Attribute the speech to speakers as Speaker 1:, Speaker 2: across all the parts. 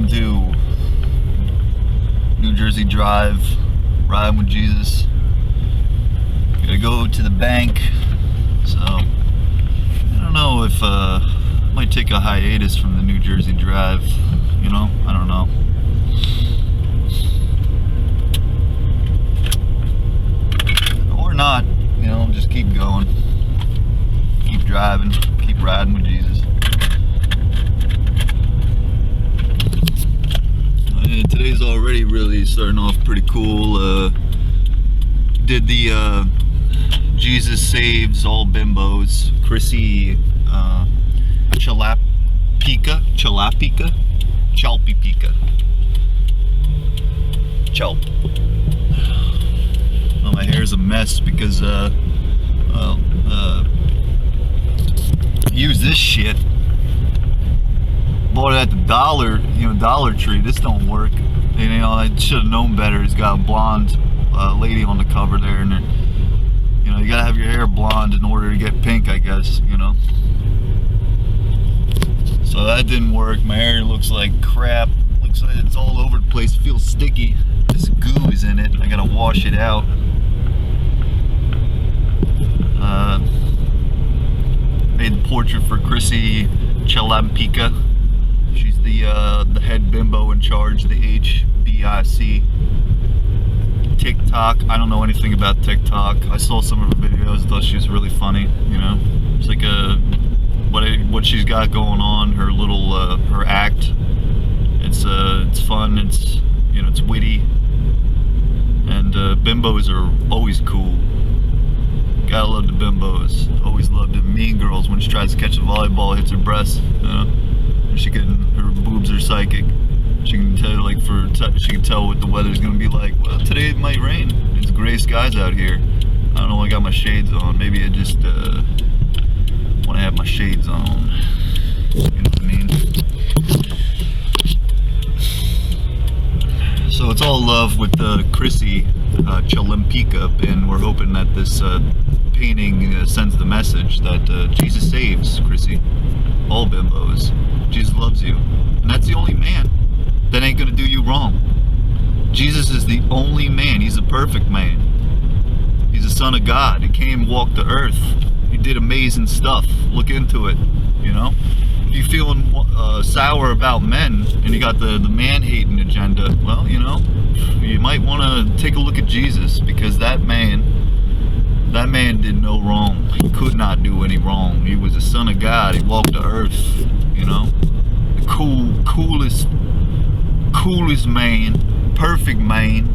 Speaker 1: Welcome to New Jersey Drive, riding with Jesus. Gotta go to the bank, so I don't know if I might take a hiatus from the New Jersey Drive, you know, I don't know. Or not, you know, just keep going, keep driving, keep riding with Jesus. Today's already really starting off pretty cool. Did the Jesus Saves All Bimbos, Chrissy, Chlapecka, well, my hair's a mess because use this shit. Bought it at the Dollar Tree. This don't work. And, you know, I should have known better. It's got a blonde lady on the cover there, and you know, you gotta have your hair blonde in order to get pink, I guess. You know. So that didn't work. My hair looks like crap. Looks like it's all over the place. It feels sticky. This goo is in it. I gotta wash it out. Made the portrait for Chrissy Chlapecka. She's the head bimbo in charge of the HBIC. TikTok. I don't know anything about TikTok. I saw some of her videos. Thought she was really funny. You know, it's like what she's got going on. Her little her act. It's fun. It's, you know, it's witty. And bimbos are always cool. Gotta love the bimbos. Always loved the mean girls when she tries to catch a volleyball, hits her breast. You know, her boobs are psychic. She can tell, like, she can tell what the weather's gonna be like. Well, today it might rain. It's gray skies out here. I don't know. I got my shades on. Maybe I just want to have my shades on. You know what I mean? So it's all love with Chrissy Chlapecka, and we're hoping that this painting sends the message that Jesus saves Chrissy, all bimbos. Jesus loves you, and that's the only man that ain't gonna do you wrong. Jesus is the only man. He's a perfect man. He's the Son of God. He came and walked the earth. He did amazing stuff. Look into it, you know. If you're feeling sour about men and you got the man-hating agenda, well, you know, you might want to take a look at Jesus, because that man did no wrong. He could not do any wrong. He was the Son of God. He walked the earth, you know. The coolest man, perfect man.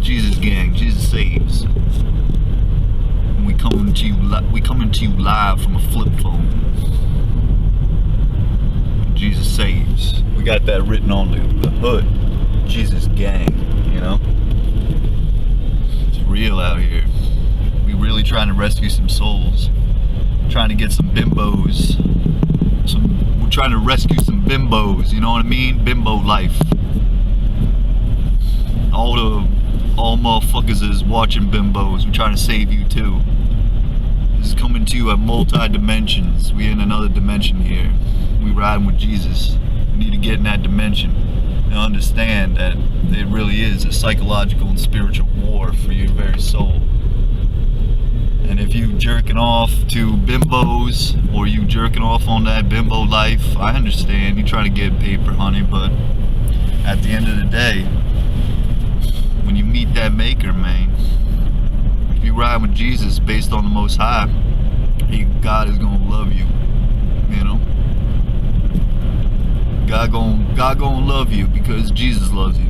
Speaker 1: Jesus gang, Jesus saves. And we coming to you live from a flip phone. Jesus saves. We got that written on the hood. Jesus gang, you know. It's real out here. We really trying to rescue some souls. Trying to get some bimbos. We're trying to rescue some bimbos, you know what I mean? Bimbo life. All motherfuckers is watching bimbos. We're trying to save you too. This is coming to you at multi-dimensions. We in another dimension here. We riding with Jesus. We need to get in that dimension and understand that it really is a psychological and spiritual war for your very soul. And if you jerking off to bimbos, or you jerking off on that bimbo life, I understand. You trying to get paper, honey, but at the end of the day, when you meet that maker, man, if you ride with Jesus based on the Most High, God is gonna love you. You know, God gonna love you because Jesus loves you.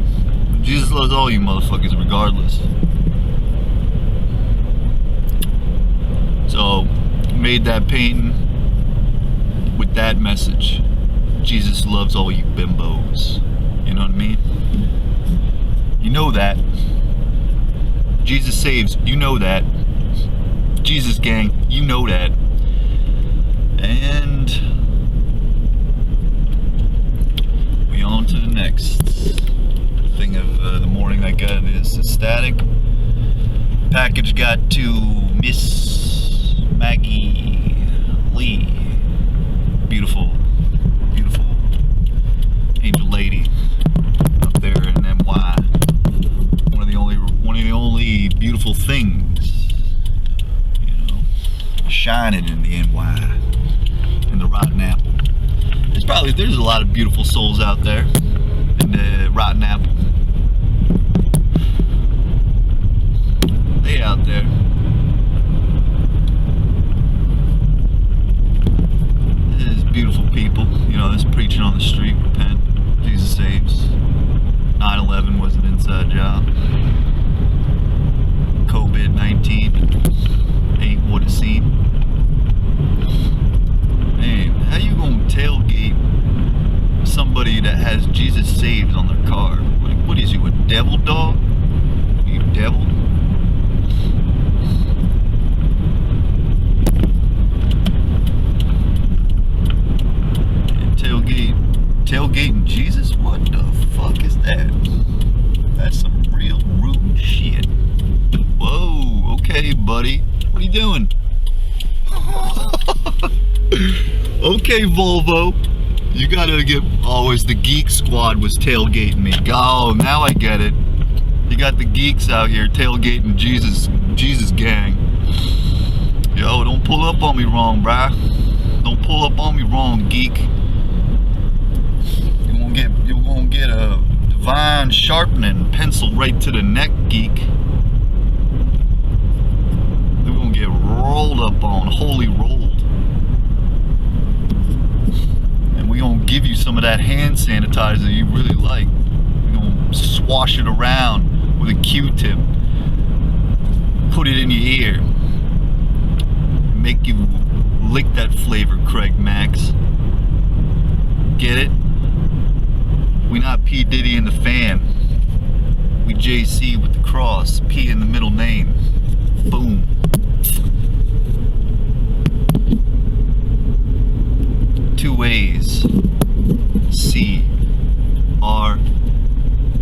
Speaker 1: Jesus loves all you motherfuckers regardless. So, made that painting with that message. Jesus loves all you bimbos. You know what I mean? You know that. Jesus saves. You know that. Jesus gang. You know that. And we on to the next thing of the morning. I got is static. Package got to Miss Maggie Lee. shining in the NY, in the Rotten Apple. There's a lot of beautiful souls out there in the Rotten Apple. They out there. There's beautiful people. You know, there's preaching on the street, repent, Jesus saves. 9/11 was an inside job. COVID-19 ain't what it seemed. Man, how you gonna tailgate somebody that has Jesus saves on their car? What is you, a devil dog? Are you devil? Tailgating Jesus? What the fuck is that? That's some real rude shit. Whoa, okay, buddy. What are you doing? Okay, Volvo. You gotta get... Oh, it's the Geek Squad was tailgating me. Oh, now I get it. You got the geeks out here tailgating Jesus gang. Yo, don't pull up on me wrong, bruh. Don't pull up on me wrong, geek. You're gonna get a divine sharpening pencil right to the neck, geek. You're gonna get rolled up on, holy rolled. And we're gonna give you some of that hand sanitizer you really like. We're gonna swash it around with a Q-tip. Put it in your ear. Make you lick that flavor, Craig Max. Get it? We not P. Diddy and the fam. We JC with the cross. P in the middle name. Boom. Two A's. C. R.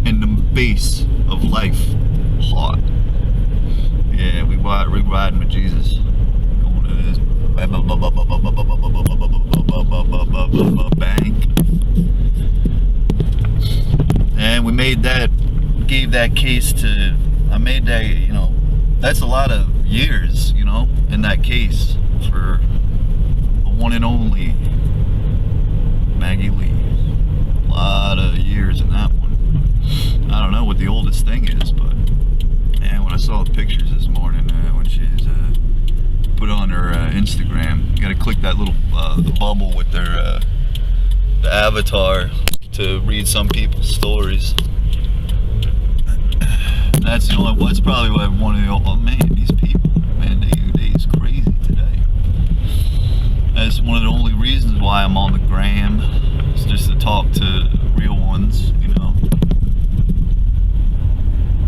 Speaker 1: And the base of life. Hot. Yeah, we riding with Jesus. Going to this bank. And we made that, gave that case to, I made that, you know, that's a lot of years, you know, in that case for the one and only Maggie Lee. A lot of years in that one. I don't know what the oldest thing is, but, and when I saw the pictures this morning, when she's put on her Instagram, you gotta click that little, the bubble with their, the avatar, to read some people's stories. That's the only. That's probably why one of the. Oh man, these people, man, they is crazy today. That's one of the only reasons why I'm on the gram. It's just to talk to real ones, you know,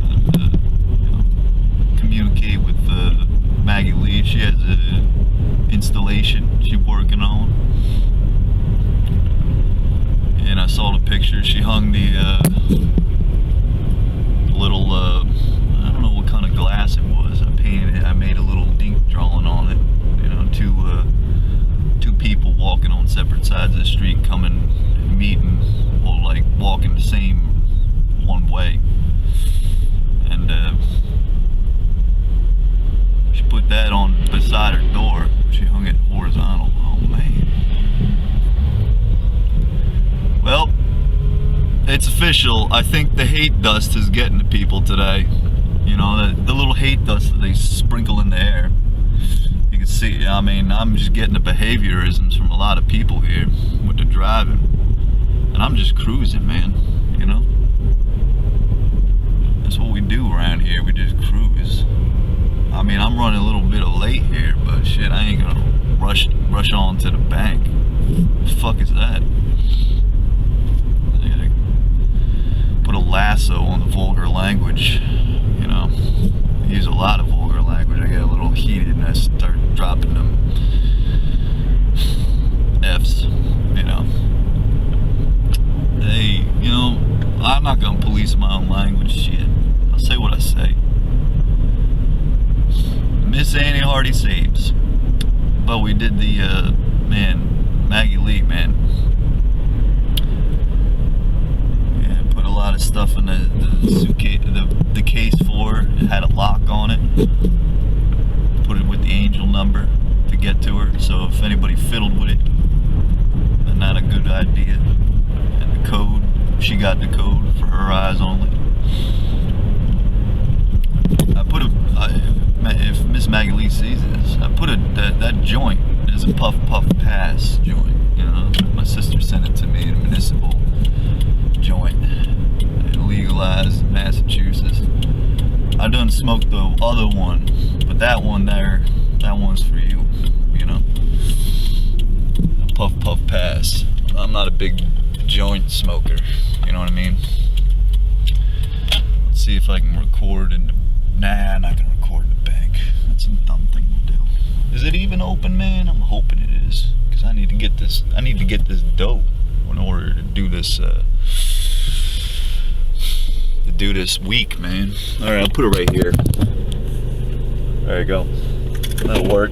Speaker 1: and you know, communicate with Maggie Lee. She has an installation she's working on. And I saw the picture. She hung the little, I don't know what kind of glass it was. I painted it. I made a little ink drawing on it. You know, two people walking on separate sides of the street, coming and meeting, or like walking the same one way. And she put that on beside her door. She hung it horizontal. Oh man. Well, it's official. I think the hate dust is getting to people today. You know, the little hate dust that they sprinkle in the air. You can see, I mean, I'm just getting the behaviorisms from a lot of people here with the driving. And I'm just cruising, man, you know? That's what we do around here, we just cruise. I mean, I'm running a little bit of late here, but shit, I ain't gonna rush on to the bank. What the fuck is that? Put a lasso on the vulgar language, you know. I use a lot of vulgar language. I get a little heated and I start dropping them F's, you know. Hey, you know, I'm not gonna police my own language, shit. I'll say what I say. Miss Annie Hardy saves. But we did the, man, Maggie Lee, man. A lot of stuff in the suitcase, the case for it had a lock on it. Put it with the angel number to get got the code for her eyes only. If Miss Maggie Lee sees this, I put that joint as a puff pass joint. You know, my sister sent it to me, a municipal joint, legalized in Massachusetts. I done smoked the other one, but that one there, that one's for you. You know, a puff pass. I'm not a big joint smoker. You know what I mean? Let's see if I can record in the. Nah, I'm not gonna record in the bank. That's a dumb thing to do. Is it even open, man? I'm hoping it is, because I need to get this. I need to get this dough in order to do this. To do this week, man. All right, I'll put it right here. There you go. That'll work.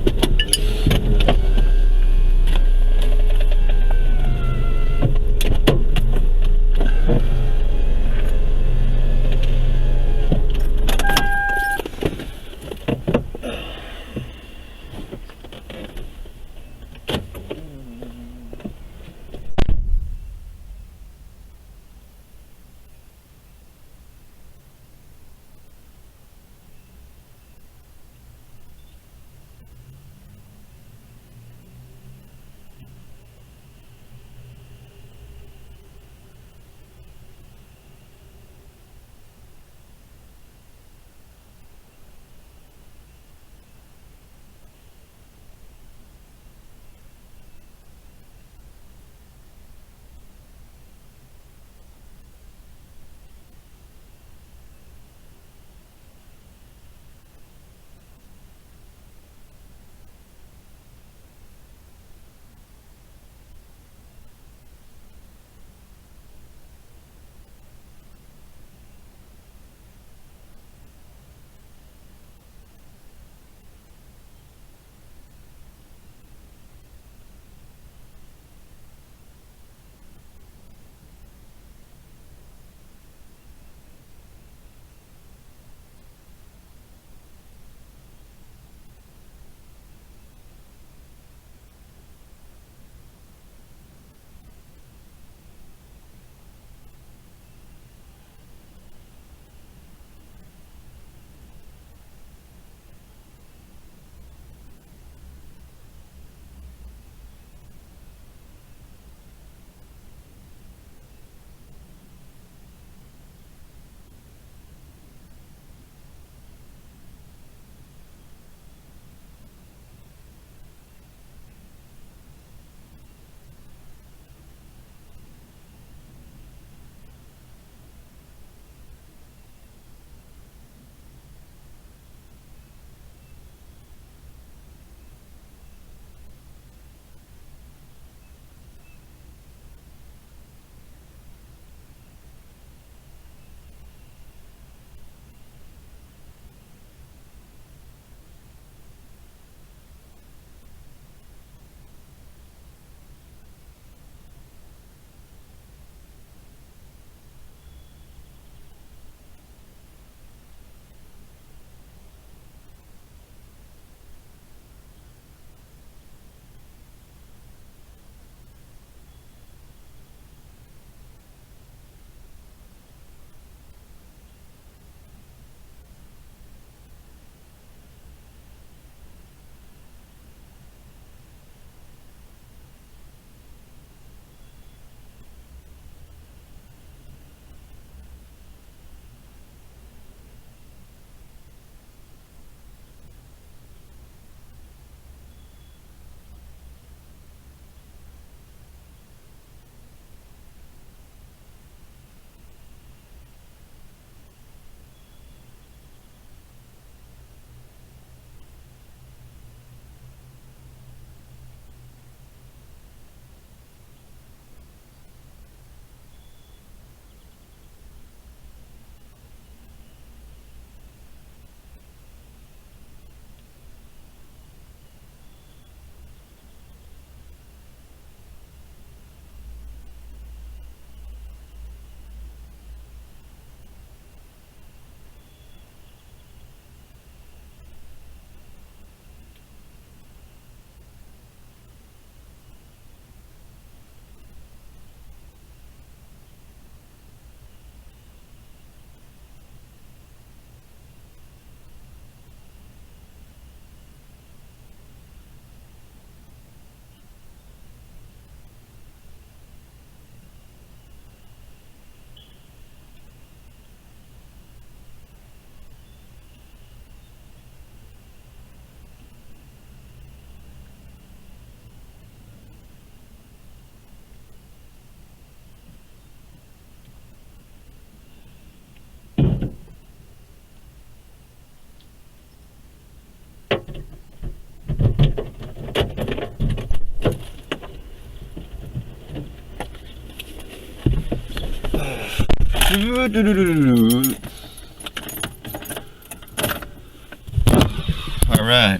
Speaker 1: All right.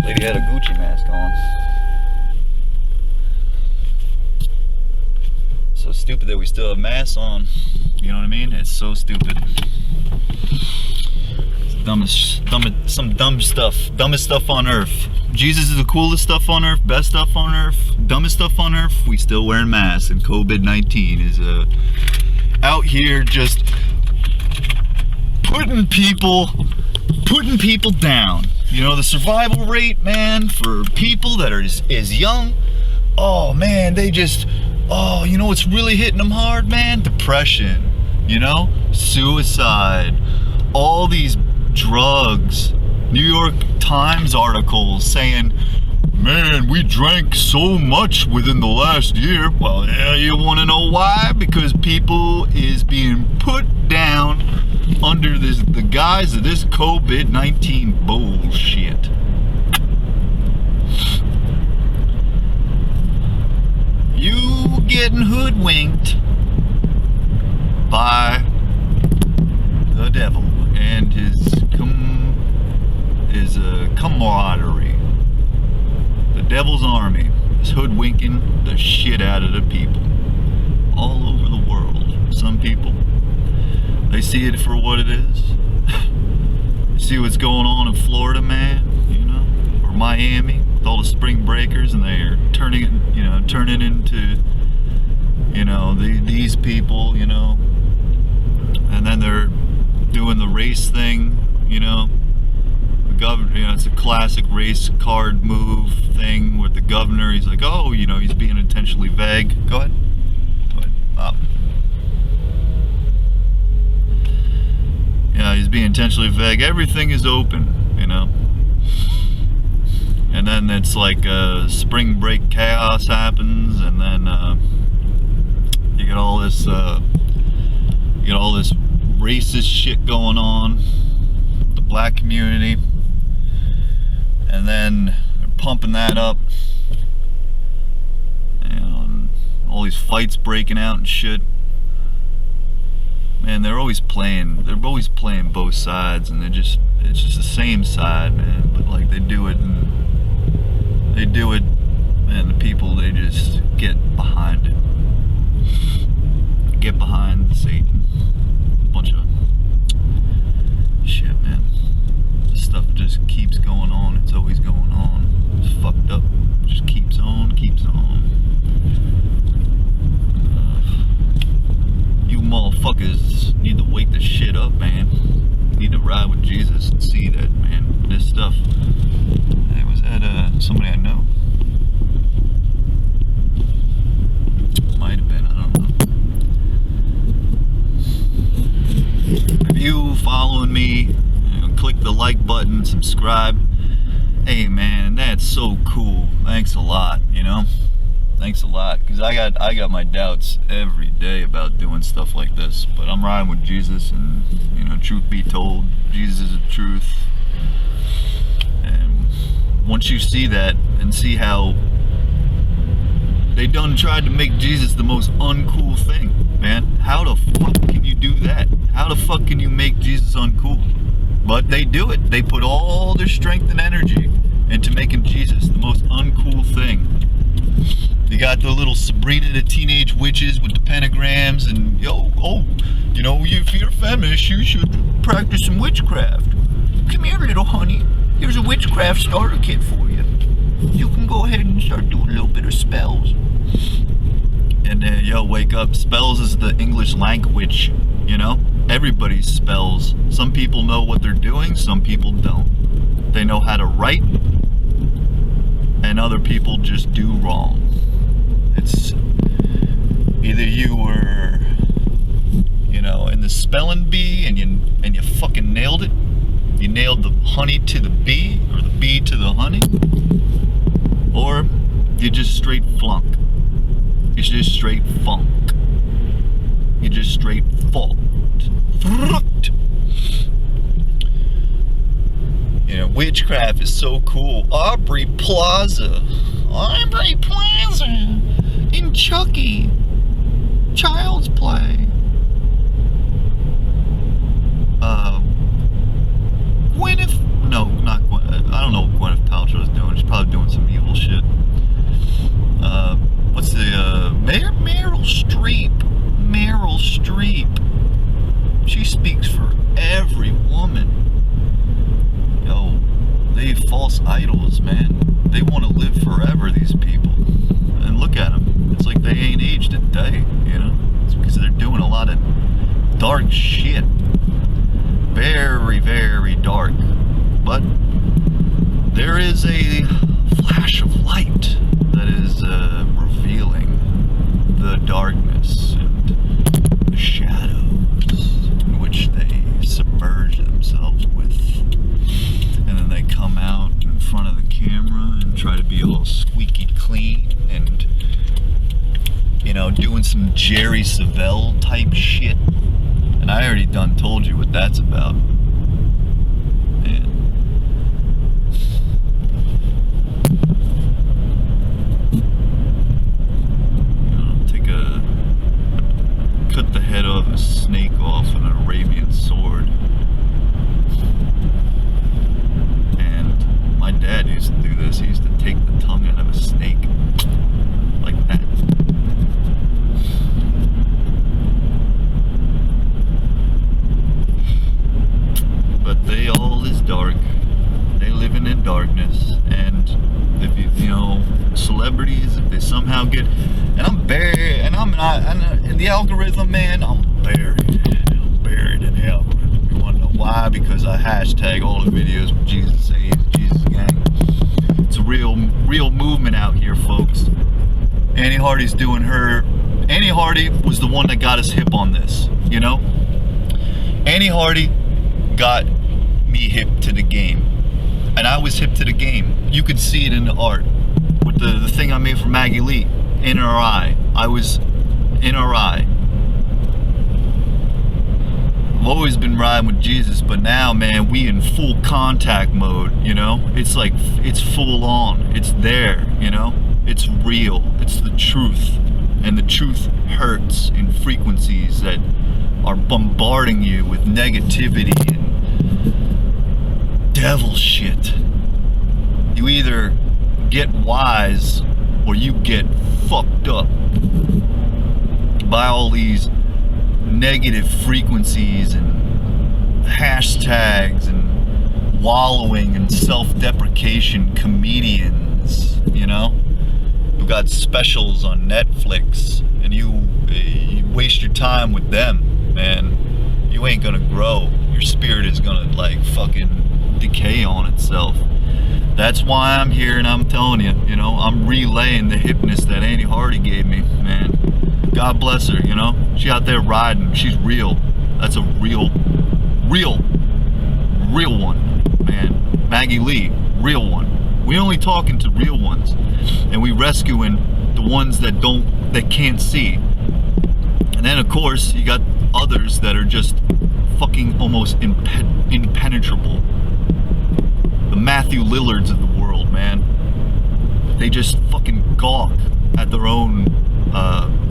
Speaker 1: Lady had a Gucci mask on. So stupid that we still have masks on. You know what I mean? It's so stupid. It's some dumb stuff. Dumbest stuff on earth. Jesus is the coolest stuff on earth, best stuff on earth, dumbest stuff on earth. We still wearing masks, and COVID-19 is out here just putting people down. You know, the survival rate, man, for people that are is young. Oh man, they just, you know what's really hitting them hard, man? Depression, you know, suicide, all these drugs. New York Times articles saying, man, we drank so much within the last year. Well, yeah, you want to know why? Because people is being put down under the guise of this COVID-19 bullshit. You getting hoodwinked by the devil and his camaraderie. The devil's army is hoodwinking the shit out of the people all over the world. Some people, they see it for what it is. See what's going on in Florida, man, you know, or Miami with all the spring breakers, and they're turning into, you know, these people, you know, and then they're doing the race thing, you know. Governor, you know, it's a classic race card move thing with the governor. He's like, oh, you know, he's being intentionally vague. Go ahead. Up. Yeah, he's being intentionally vague. Everything is open, you know. And then it's like spring break chaos happens, and then you get all this racist shit going on, the black community. And then they're pumping that up, you know, and all these fights breaking out and shit. Man, they're always playing both sides, and it's just the same side, man. But like they do it, and the people, they just get behind it, get behind Satan. A bunch of shit, man. Stuff just keeps going on. It's always going on. It's fucked up. It just keeps on. You motherfuckers need to wake the shit up, man. Need to ride with Jesus and see that, man. This stuff. Hey, was that somebody I know? Might have been. I don't know. If you following me, click the like button, subscribe. Hey man, that's so cool. Thanks a lot, you know. Thanks a lot, because I got my doubts every day about doing stuff like this, but I'm riding with Jesus, and you know, truth be told, Jesus is the truth. And once you see that and see how they done tried to make Jesus the most uncool thing, man, how the fuck can you do that? How the fuck can you make Jesus uncool? But they do it. They put all their strength and energy into making Jesus the most uncool thing. You got the little Sabrina the Teenage Witches with the pentagrams, and you know, if you're feminist, you should practice some witchcraft. Come here, little honey. Here's a witchcraft starter kit for you. You can go ahead and start doing a little bit of spells. And then, wake up. Spells is the English language, you know? Everybody spells. Some people know what they're doing, some people don't. They know how to write, and other people just do wrong. It's either you were, you know, in the spelling bee and you fucking nailed it. You nailed the honey to the bee, or the bee to the honey, or you just straight flunk. You just straight funk. You just straight fault. witchcraft is so cool. Aubrey Plaza in Chucky, Child's Play. Gwyneth, no, not Gwyneth. I don't know what Gwyneth Paltrow's doing. She's probably doing some evil shit. What's the Meryl Streep? Meryl Streep. She speaks for every woman. Yo, they false idols, man. They want to live forever, these people. And look at them. It's like they ain't aged a day, you know? It's because they're doing a lot of dark shit. Very, very dark. But there is a flash of light that is revealing the darkness and the shadows in which they submerge themselves with. And then they come out in front of the camera and try to be all squeaky clean and, you know, doing some Jerry Savelle type shit. And I already done told you what that's about. Man. You know, cut the head of a snake off with an Arabian sword. And my dad used to do this. He used to take the tongue out of a snake. Like that. But they all is dark. They living in darkness. And if you know, celebrities, if they somehow get, and I'm buried, and I'm not, in the algorithm, man, I'm buried in the algorithm. You wanna know why? Because I hashtag all the videos with Jesus Saves, Jesus Gang. It's a real movement out here, folks. Annie Hardy's doing her. Annie Hardy was the one that got us hip on this, you know? Annie Hardy got me hip to the game. And I was hip to the game. You could see it in the art. With the thing I made for Maggie Lee, in her eye. I was in her eye. I've always been riding with Jesus, but now, man, we in full contact mode, you know? It's like, it's full on. It's there, you know? It's real. It's the truth. And the truth hurts in frequencies that are bombarding you with negativity and devil shit. You either get wise or you get fucked up by all these negative frequencies and hashtags and wallowing and self-deprecation comedians, you know? Who got specials on Netflix, and you waste your time with them, man. You ain't gonna grow. Your spirit is gonna like fucking decay on itself. That's why I'm here, and I'm telling you, you know, I'm relaying the hipness that Annie Hardy gave me, man. God bless her, you know. She out there riding. She's real. That's a real one, man. Maggie Lee, real one. We only talking to real ones, and we rescuing the ones that can't see. And then of course you got others that are just fucking almost impenetrable. The Matthew Lillards of the world, man. They just fucking gawk at their own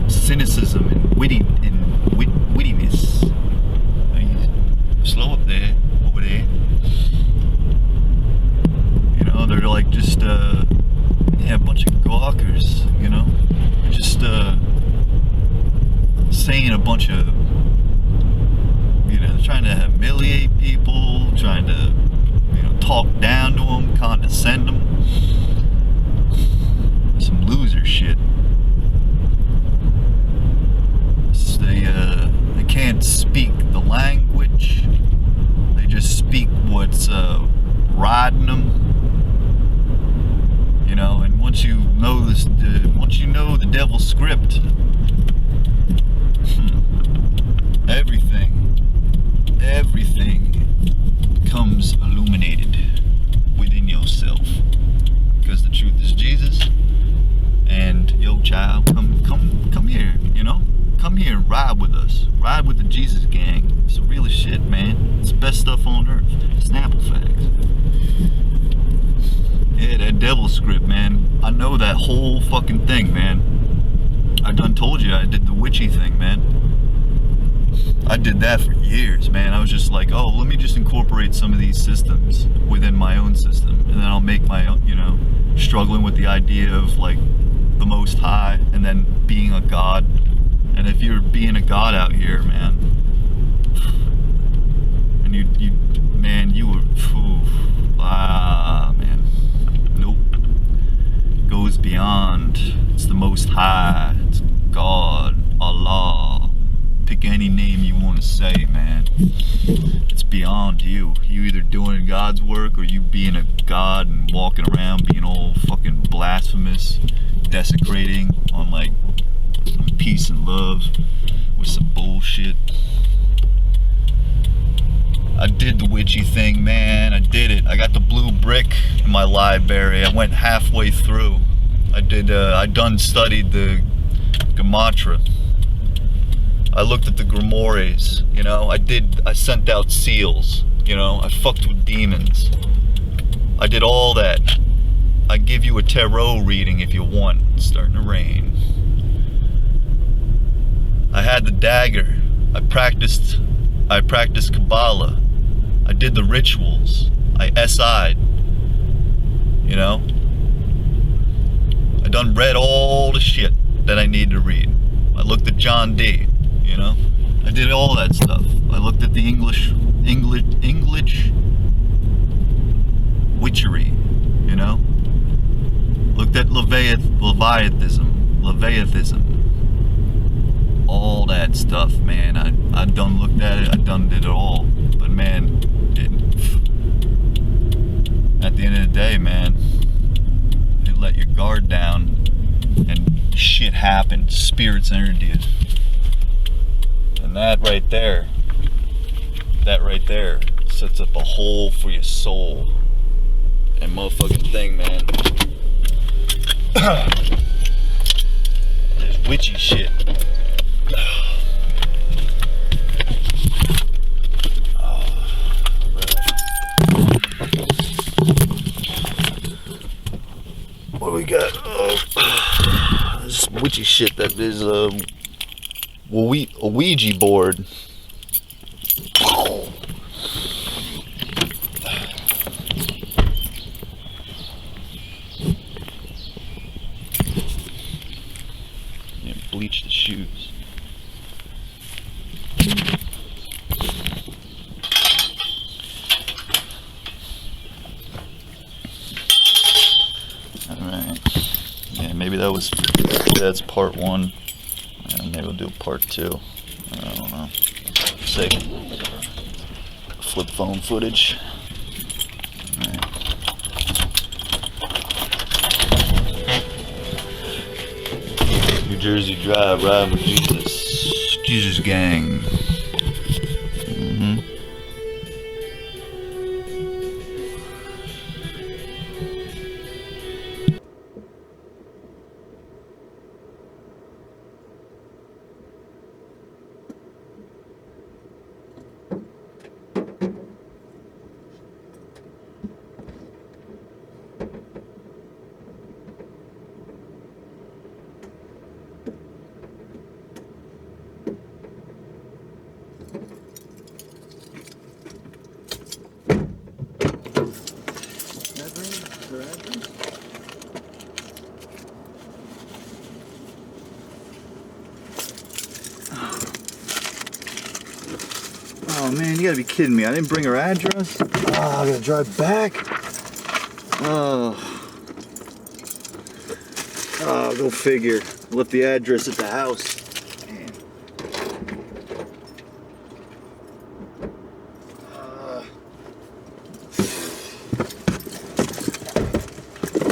Speaker 1: cynicism and wittiness. Slow up there, over there. You know, they're like just a bunch of gawkers, you know? Just saying a bunch of, you know, trying to humiliate people, trying to, you know, talk down to them, condescend them. Some loser shit. They can't speak the language. They just speak what's riding them. You know, and once you know this, once you know the devil's script, everything becomes illuminated within yourself. Because the truth is Jesus. And yo, child, come here, you know? Come here and ride with us. Ride with the Jesus gang. It's the realest shit, man. It's the best stuff on earth. Snapple facts. that devil script, man. I know that whole fucking thing, man. I done told you I did the witchy thing, man. I did that for years, man. I was just like, oh, let me just incorporate some of these systems within my own system, and then I'll make my own, you know, struggling with the idea of like the Most High and then being a god. And if you're being a god out here, man, and you were, man, nope. Goes beyond. It's the Most High. It's God, Allah. Pick any name you want to say, man. It's beyond you. You either doing God's work or you being a god and walking around being all fucking blasphemous, desecrating on like peace and love with some bullshit. I did the witchy thing, man. I did it. I got the blue brick in my library. I went halfway through. I done studied the Gematria. I looked at the Grimoires, you know. I sent out seals, you know. I fucked with demons. I did all that. I give you a tarot reading if you want. It's starting to rain. I had the dagger. I practiced Kabbalah. I did the rituals. I SI'd. You know? I done read all the shit that I need to read. I looked at John D. You know? I did all that stuff. I looked at the English witchery. You know? Looked at Leviathanism. All that stuff, man. I done looked at it. I done did it all. But man, at the end of the day, man, you let your guard down and shit happened. Spirits entered you. And that right there sets up a hole for your soul. And motherfucking thing, man. There's witchy shit. What do we got? This witchy shit that is a Ouija board. Yeah, bleach the shoes. That's part one, and maybe we'll do part two. I don't know. Say flip phone footage. Right. New Jersey Drive, ride with Jesus gang. Oh man, you gotta be kidding me. I didn't bring her address. Oh, I gotta drive back. Oh, go figure. Left the address at the house. Man.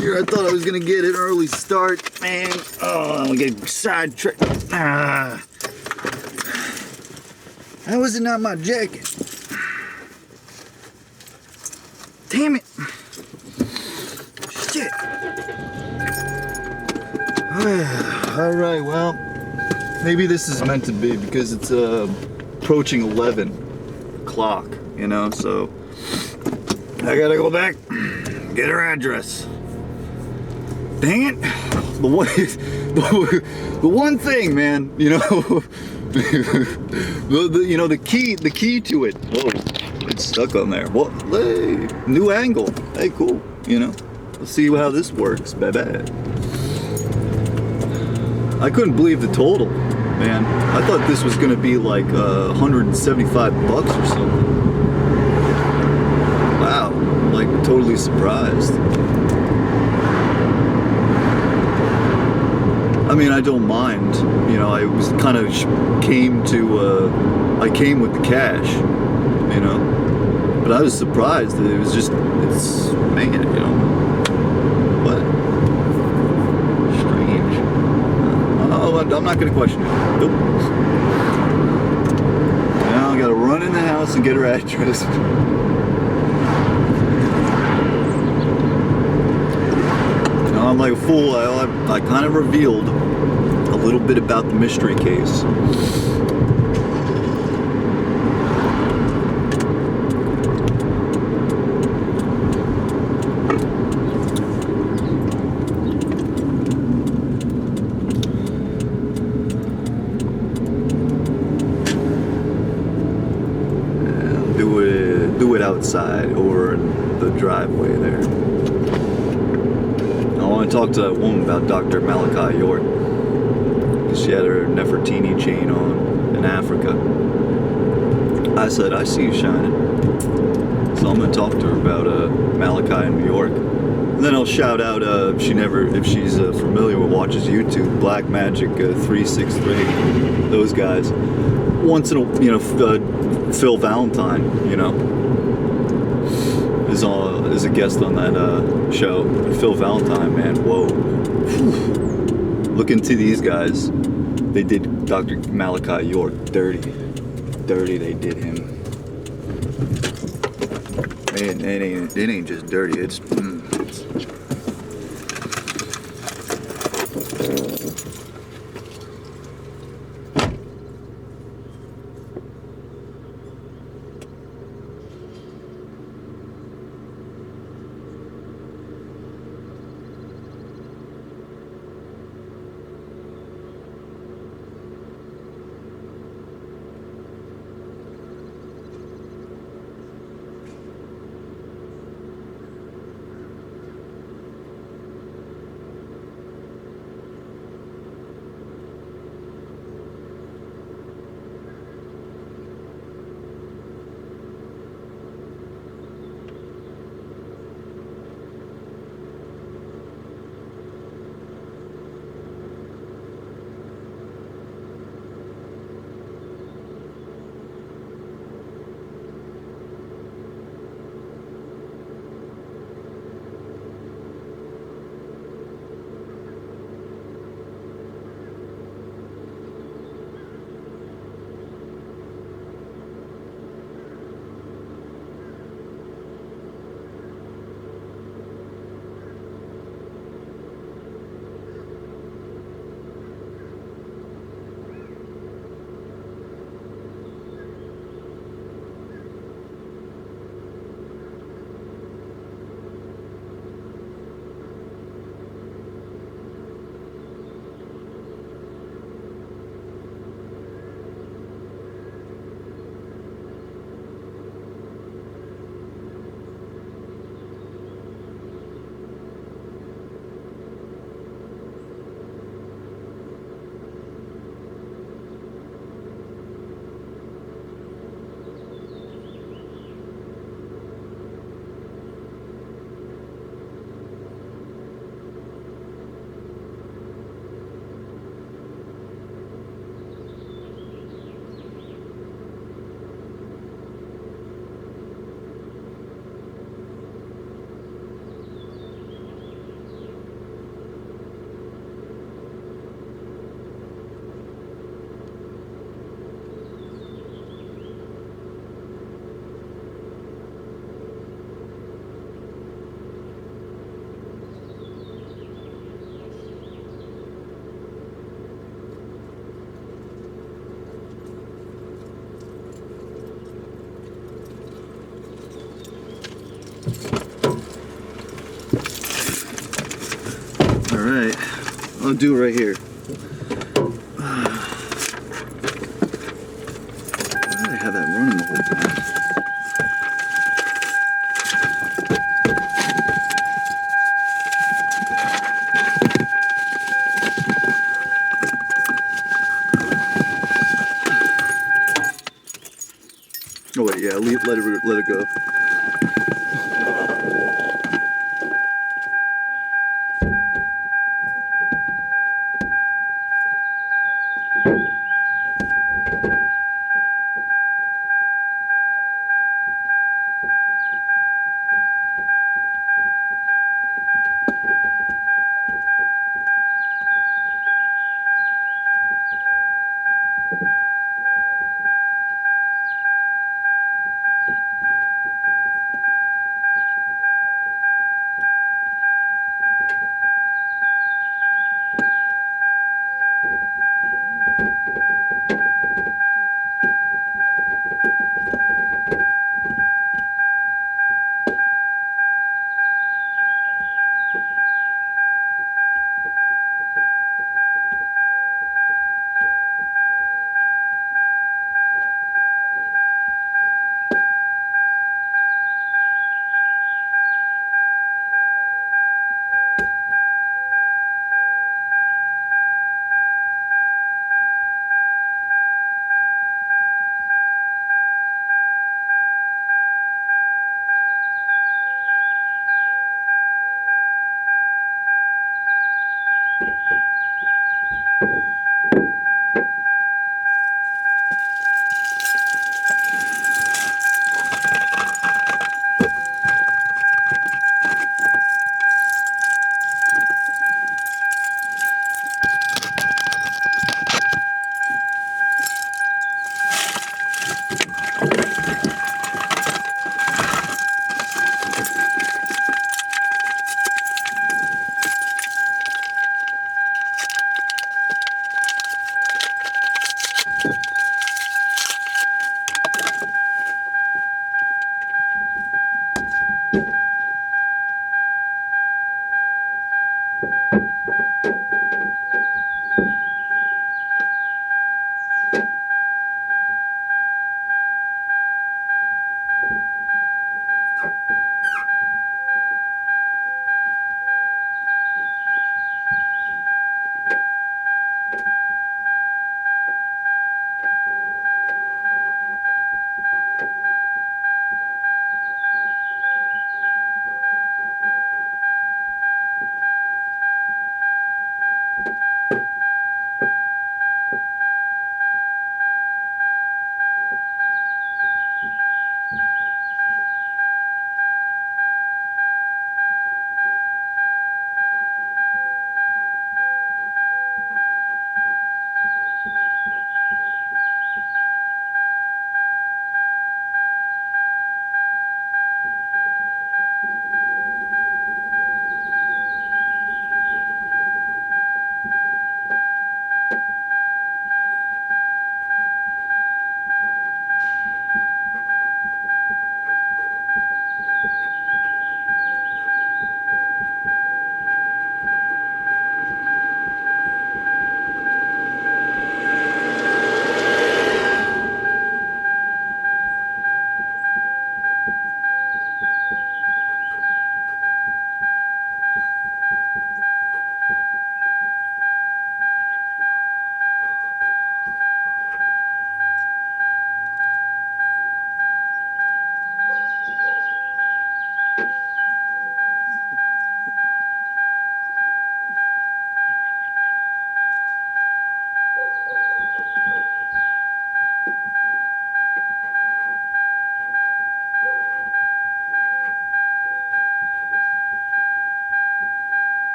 Speaker 1: Here, I thought I was gonna get an early start, man. Oh, I'm gonna get sidetracked. How is it not my jacket? Damn it. Shit. Alright, well, maybe this is meant to be because it's approaching 11 o'clock, you know, so I gotta go back, get her address. Dang it. The one thing, man, you know, the key to it. Whoa, it's stuck on there. What? Hey, new angle. Hey, cool. You know, let's see how this works, baby. I couldn't believe the total, man. I thought this was gonna be like $175 or something. Wow, like totally surprised. I mean, I don't mind. You know, I was kind of I came with the cash, you know. But I was surprised that it was just, man, you know. What? Strange. Oh, I'm not going to question it. Nope. Now I got to run in the house and get her address. I'm like a fool. I kind of revealed a little bit about the mystery case. And do it outside or in the driveway there. I want to talk to that woman about Dr. Malachi York. She had her Nefertiti chain on in Africa. I said, I see you shining. So I'm going to talk to her about Malachi in New York. And then I'll shout out if she's familiar with, watches YouTube, Black Magic 363, those guys. Once in a, you know, Phil Valentine, you know, is a guest on that show. Phil Valentine, man, whoa. Look into these guys. They did Dr. Malachi York dirty. Dirty, they did him. Man, it ain't just dirty, it's Alright. I'll do it right here. Why did I have that running the whole time? Oh wait, yeah, let it go.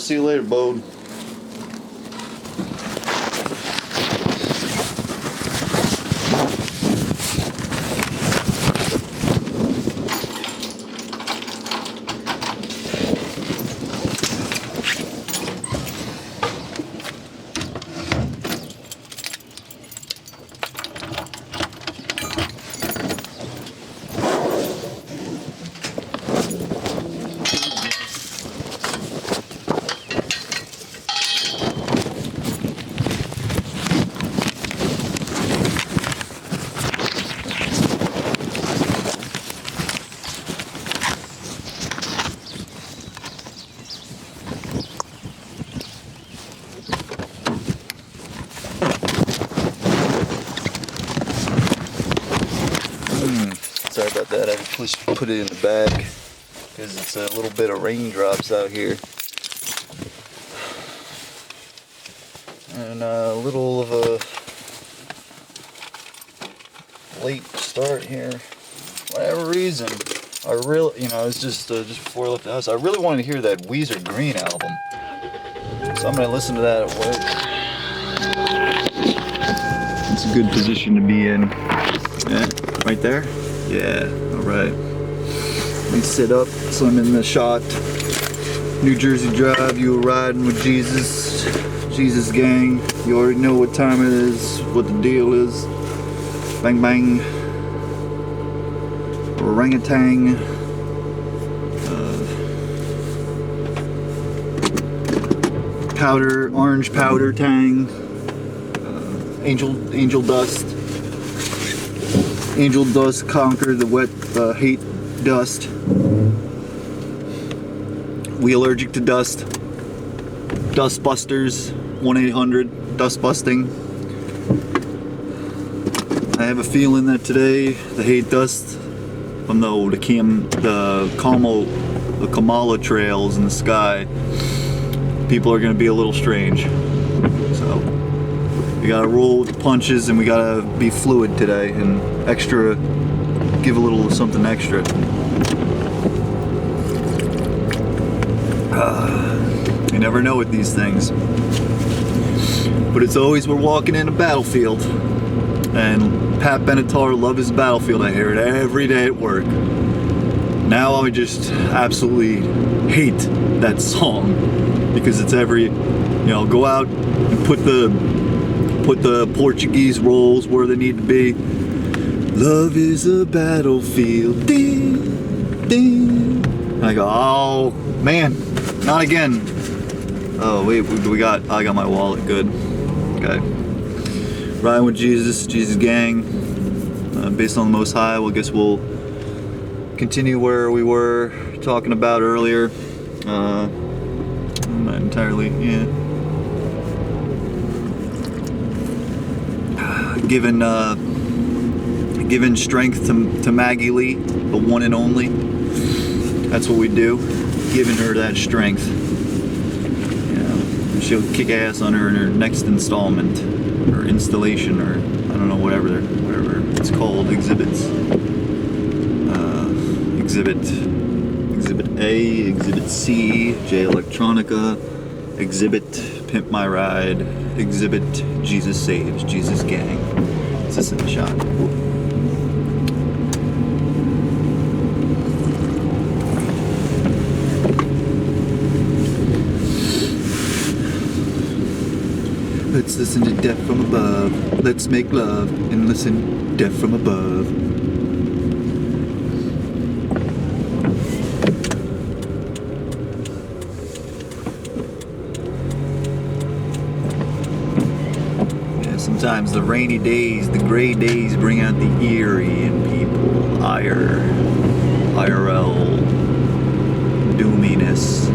Speaker 1: see you later, Bode. Sorry about that, I put it in the bag because it's a little bit of raindrops out here. And a little of a late start here. Whatever reason, I really, it's just before I left the house, I really wanted to hear that Weezer Green album. So I'm going to listen to that at work. It's a good position to be in. Yeah, right there? Yeah, alright. Let me sit up so I'm in the shot. New Jersey Drive, you were riding with Jesus. Jesus gang. You already know what time it is, what the deal is. Bang bang. Orangutan. Powder, orange powder tang. Angel dust. Angel dust conquer the wet hate dust. We allergic to dust. Dust busters. 1-800 dust busting. I have a feeling that today the hate dust from the Kamala trails in the sky, people are going to be a little strange. So we gotta roll with the punches and we gotta be fluid today and extra, give a little something extra. You never know with these things. But it's always we're walking in a battlefield. And Pat Benatar loved his battlefield. I hear it every day at work. Now I just absolutely hate that song because it's every, go out and put the Portuguese rolls where they need to be. Love is a battlefield. Ding, ding. And I go, oh man, not again. Oh wait, I got my wallet. Good. Okay. Riding with Jesus gang. Based on the Most High, I guess we'll continue where we were talking about earlier. Not entirely, yeah. Giving strength to Maggie Lee, the one and only. That's what we do. Giving her that strength. She'll kick ass on her in her next installment, or installation, or I don't know, whatever it's called. Exhibits. Exhibit A, Exhibit C, J Electronica, Exhibit Pimp My Ride, Exhibit Jesus Saves, Jesus Gang. Is this in the shot? Let's listen to Death from Above. Let's make love and listen Death from Above. Yeah, sometimes the rainy days, the gray days bring out the eerie in people. IRL doominess.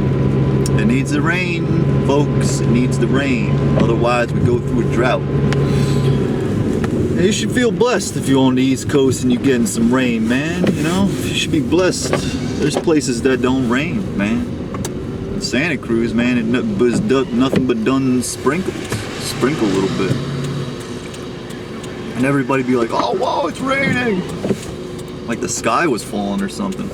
Speaker 1: It needs the rain, folks. It needs the rain. Otherwise, we go through a drought. And you should feel blessed if you're on the East Coast and you're getting some rain, man. You should be blessed. There's places that don't rain, man. In Santa Cruz, man, it was nothing but done sprinkle a little bit. And everybody be like, oh, whoa, it's raining. Like the sky was falling or something.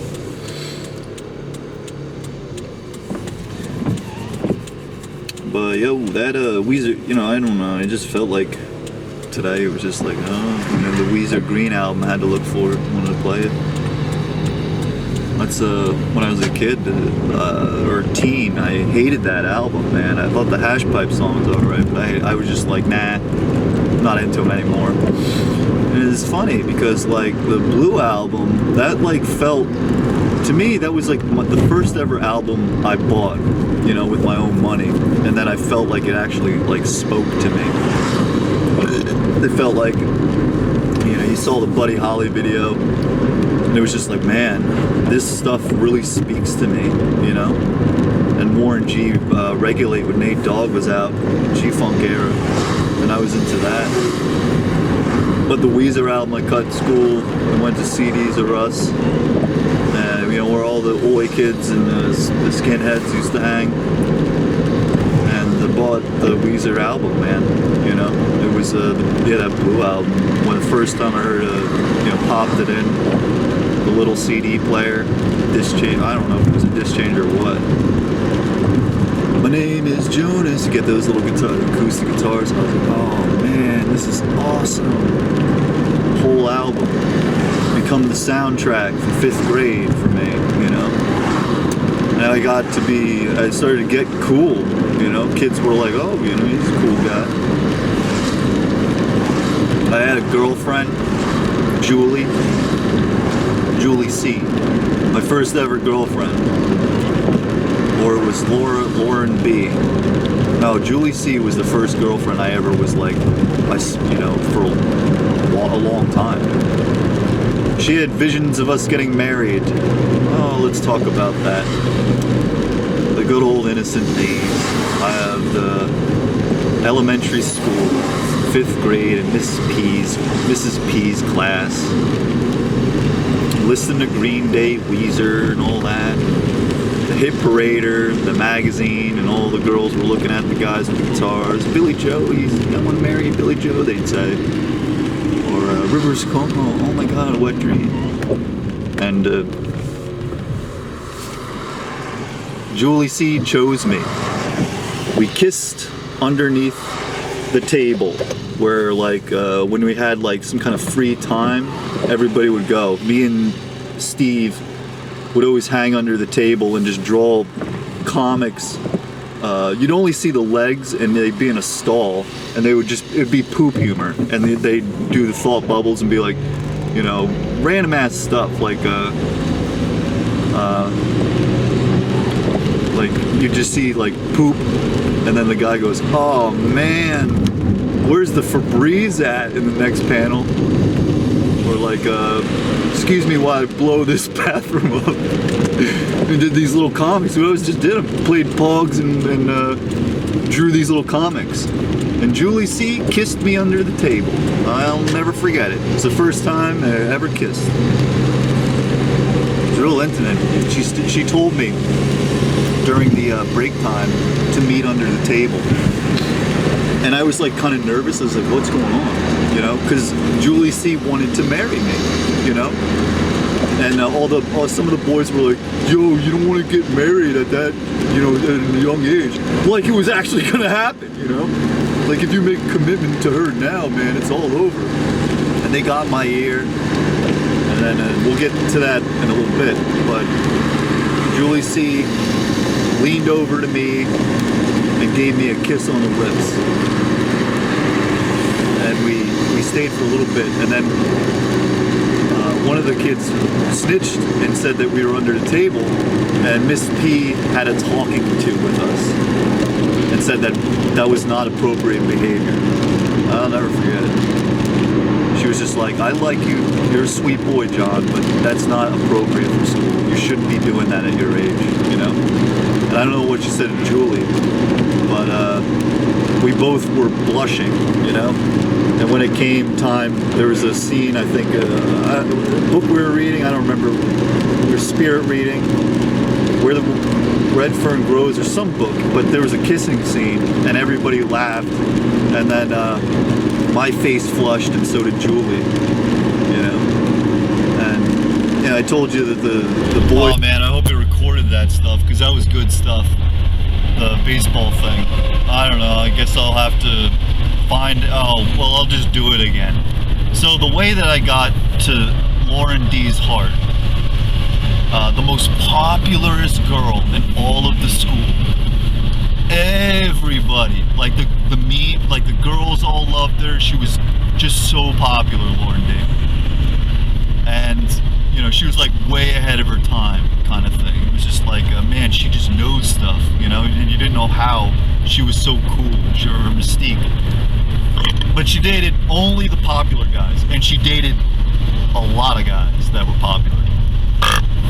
Speaker 1: But yo, that Weezer, you know, I don't know. I just felt like today it was just like, oh, you know, the Weezer Green album I had to look for it, wanted to play it. That's when I was a kid or teen, I hated that album, man. I thought the Hash Pipe song was alright, but I was just like, nah, not into them anymore. And it's funny because like the Blue album, that like felt, to me, that was like the first ever album I bought, you know, with my own money, and then I felt like it actually like spoke to me. It felt like, you know, you saw the Buddy Holly video, and it was just like, man, this stuff really speaks to me, you know. And Warren G, Regulate with Nate Dogg was out, G-Funk era, and I was into that. But the Weezer album I cut in school and went to CDs of Us, and you know, where all the Oi kids and the skinheads used to hang. And I bought the Weezer album, man, you know. It was, yeah, that Blue album. When the first time I heard, you know, popped it in, the little CD player, disc change, I don't know if it was a disc changer or what. My name is Jonas. You get those little acoustic guitars, and I was like, oh man, this is awesome. Whole album. Become the soundtrack for 5th grade for me, you know. And I started to get cool, you know. Kids were like, oh, you know, he's a cool guy. I had a girlfriend, Julie C. My first ever girlfriend. Or it was Lauren B. No, Julie C was the first girlfriend I ever was like, you know, for a long time. She had visions of us getting married. Oh, let's talk about that. The good old innocent days. I have the elementary school, 5th grade, and Mrs. P's class. Listen to Green Day, Weezer, and all that. The Hit Parader, the magazine, and all the girls were looking at the guys with the guitars. Billy Joe, I want to marry Billy Joe, they'd say. Or Rivers Cuomo, oh my god, what dream. And Julie C chose me. We kissed underneath the table, where like when we had like some kind of free time, everybody would go. Me and Steve would always hang under the table and just draw comics. You'd only see the legs, and they'd be in a stall, and it'd be poop humor, and they'd do the thought bubbles and be like, you know, random ass stuff, like you just see like poop, and then the guy goes, oh man, where's the Febreze at in the next panel? Or like, excuse me while I blow this bathroom up. We did these little comics. We always just did them. Played Pogs and drew these little comics. And Julie C kissed me under the table. I'll never forget it. It's the first time I ever kissed. It's real intimate. She told me during the break time to meet under the table. And I was like kind of nervous. I was like, what's going on? You know, because Julie C wanted to marry me, you know? And some of the boys were like, yo, you don't want to get married at that, you know, at a young age. Like it was actually going to happen, you know? Like if you make a commitment to her now, man, it's all over. And they got my ear. And then we'll get to that in a little bit. But Julie C leaned over to me and gave me a kiss on the lips. And we stayed for a little bit, and then one of the kids snitched and said that we were under the table, and Miss P had a talking to with us and said that was not appropriate behavior. I'll never forget it. She was just like, I like you, you're a sweet boy, John, but that's not appropriate for school. You shouldn't be doing that at your age, you know? And I don't know what she said to Julie, but we both were blushing, you know? And when it came time, there was a scene, I think, a book we were reading, I don't remember, we were spirit reading, Where the Red Fern Grows, or some book, but there was a kissing scene, and everybody laughed, and then my face flushed, and so did Julie, you know? And yeah, I told you that the boy... Oh man, I hope it recorded that stuff, because that was good stuff. the baseball thing. I don't know, I guess I'll have to I'll just do it again. So the way that I got to Lauren D's heart, the most popularest girl in all of the school, everybody, like the girls all loved her. She was just so popular, Lauren D. And she was like way ahead of her time, kind of thing. It was just like, man, she just knows stuff, and you didn't know how. She was so cool. She had her mystique. But she dated only the popular guys, and she dated a lot of guys that were popular.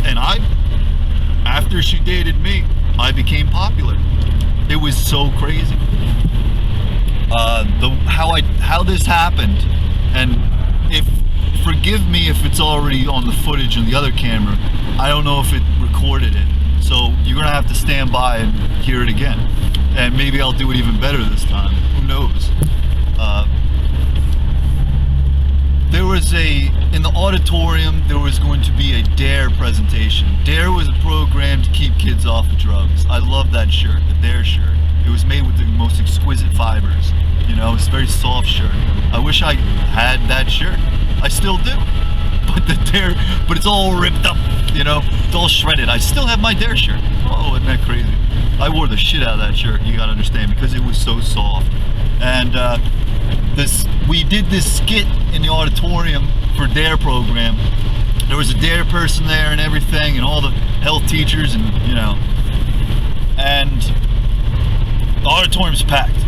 Speaker 1: And after she dated me, I became popular. It was so crazy. How this happened, and forgive me if it's already on the footage on the other camera. I don't know if it recorded it, so you're gonna have to stand by and hear it again, and maybe I'll do it even better this time. Who knows? There was in the auditorium, there was going to be a DARE presentation. DARE was a program to keep kids off of drugs. I love that shirt, the DARE shirt. It was made with the most exquisite fibers. It's a very soft shirt. I wish I had that shirt. I still do. But it's all ripped up, it's all shredded. I still have my DARE shirt. Oh, isn't that crazy? I wore the shit out of that shirt, you gotta understand, because it was so soft. And we did this skit in the auditorium for DARE program. There was a DARE person there and everything, and all the health teachers, and and the auditorium's packed.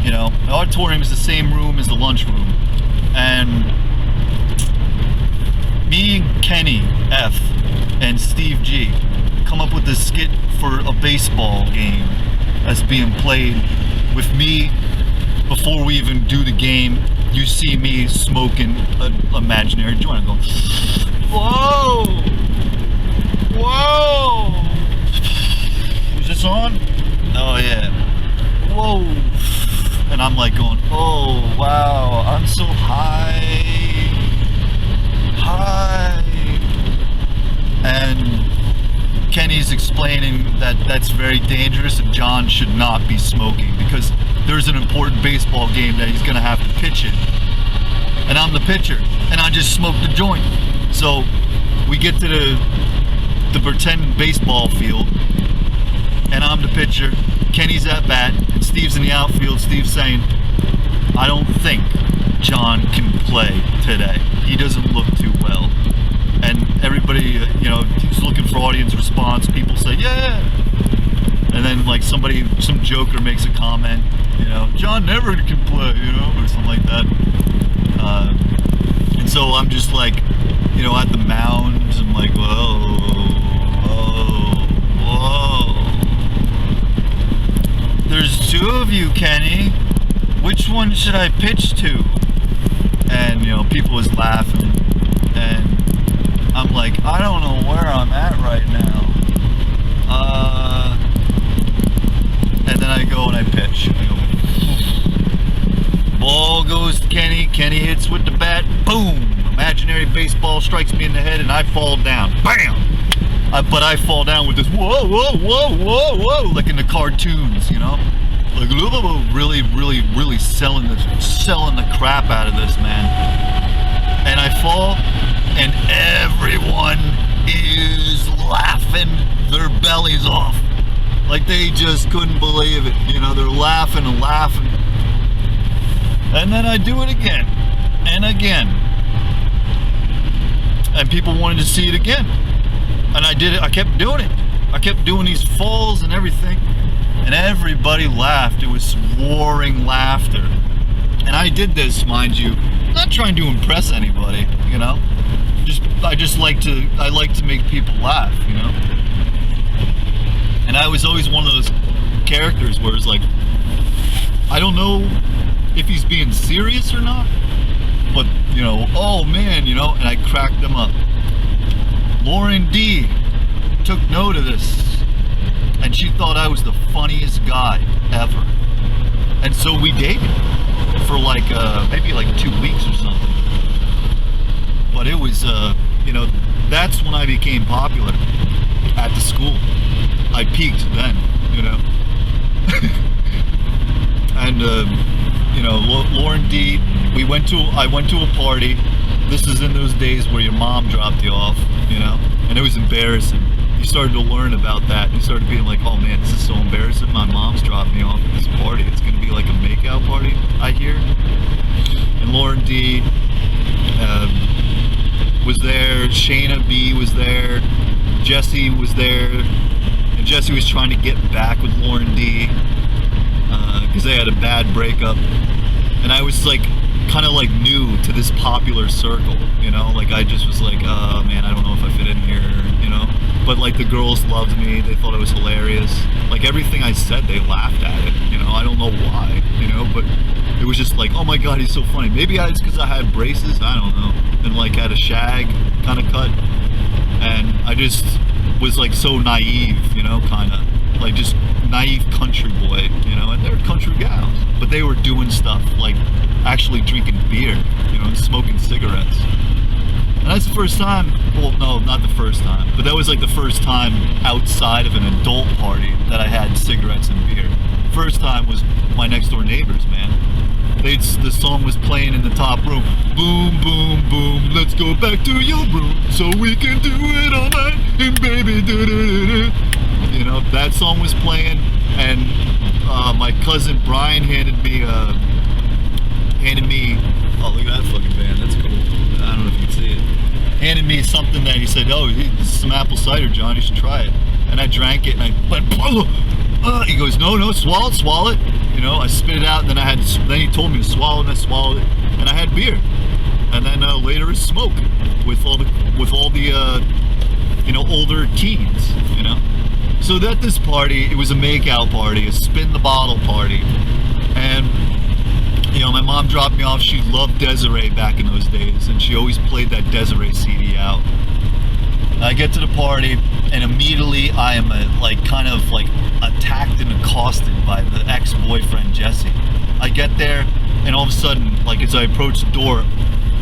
Speaker 1: The auditorium is the same room as the lunchroom, and me and Kenny F and Steve G come up with this skit for a baseball game that's being played with me. Before we even do the game, you see me smoking an imaginary joint. I go, whoa, whoa. Is this on? Oh yeah. Whoa. And I'm like going, oh wow, I'm so high. And Kenny's explaining that that's very dangerous and John should not be smoking because there's an important baseball game that he's gonna have to pitch in. And I'm the pitcher, and I just smoked the joint. So we get to the pretend baseball field, and I'm the pitcher. Kenny's at bat, and Steve's in the outfield. Steve's saying, I don't think John can play today. He doesn't look too well. And everybody, he's looking for audience response. People say, yeah. And then like some joker makes a comment, John never can play, or something like that. And so I'm just like, at the mound, I'm like, whoa, whoa, whoa. There's two of you, Kenny. Which one should I pitch to? And, people was laughing. And I'm like, I don't know where I'm at right now. And then I go and I pitch. I go, ball goes to Kenny. Kenny hits with the bat. Boom! Imaginary baseball strikes me in the head and I fall down. Bam! But I fall down with this whoa, whoa, whoa, whoa, whoa, like in the cartoons, Like really, really, really selling the crap out of this, man. And I fall, and everyone is laughing their bellies off. Like they just couldn't believe it. They're laughing and laughing. And then I do it again and again. And people wanted to see it again. And I did it. I kept doing it. I kept doing these falls and everything. And everybody laughed. It was roaring laughter. And I did this, mind you, not trying to impress anybody, I like to make people laugh, And I was always one of those characters where it's like, I don't know if he's being serious or not, but, oh man, and I cracked them up. Lauren D took note of this, and she thought I was the funniest guy ever. And so we dated for maybe 2 weeks or something. But it was, that's when I became popular at the school. I peaked then, And Lauren D. I went to a party. This is in those days where your mom dropped you off, and it was embarrassing. You started to learn about that. You started being like, oh man, this is so embarrassing. My mom's dropped me off at this party. It's gonna be like a makeout party, I hear. And Lauren D. Was there. Shayna B. was there. Jesse was there. And Jesse was trying to get back with Lauren D. Because they had a bad breakup. And I was like, kind of like new to this popular circle, like I just was like, man, I don't know if I fit in here, but like the girls loved me. They thought it was hilarious. Like everything I said, they laughed at it, I don't know why, but it was just like, oh my god, he's so funny. Maybe it's because I had braces, I don't know, and like had a shag kind of cut, and I just was like so naive, kind of like just naive country boy, and they're country gals, but they were doing stuff like actually drinking beer, and smoking cigarettes. And that's the first time, well, no, not the first time, but that was like the first time outside of an adult party that I had cigarettes and beer. First time was my next door neighbors, man. The song was playing in the top room. Boom, boom, boom, let's go back to your room so we can do it all night, and baby, do. That song was playing, and my cousin Brian handed me, oh, look at that fucking band, that's cool. I don't know if you can see it. Handed me something that he said, oh, this is some apple cider, John, you should try it. And I drank it, and I went, he goes, no, swallow it. I spit it out, and then he told me to swallow it, and I swallowed it, and I had beer. And then later is smoke with all the older teens, So at this party, it was a make-out party, a spin the bottle party. And my mom dropped me off. She loved Desiree back in those days, and she always played that Desiree CD out. I get to the party, and immediately I am kind of attacked and accosted by the ex-boyfriend Jesse. I get there, and all of a sudden, as I approach the door,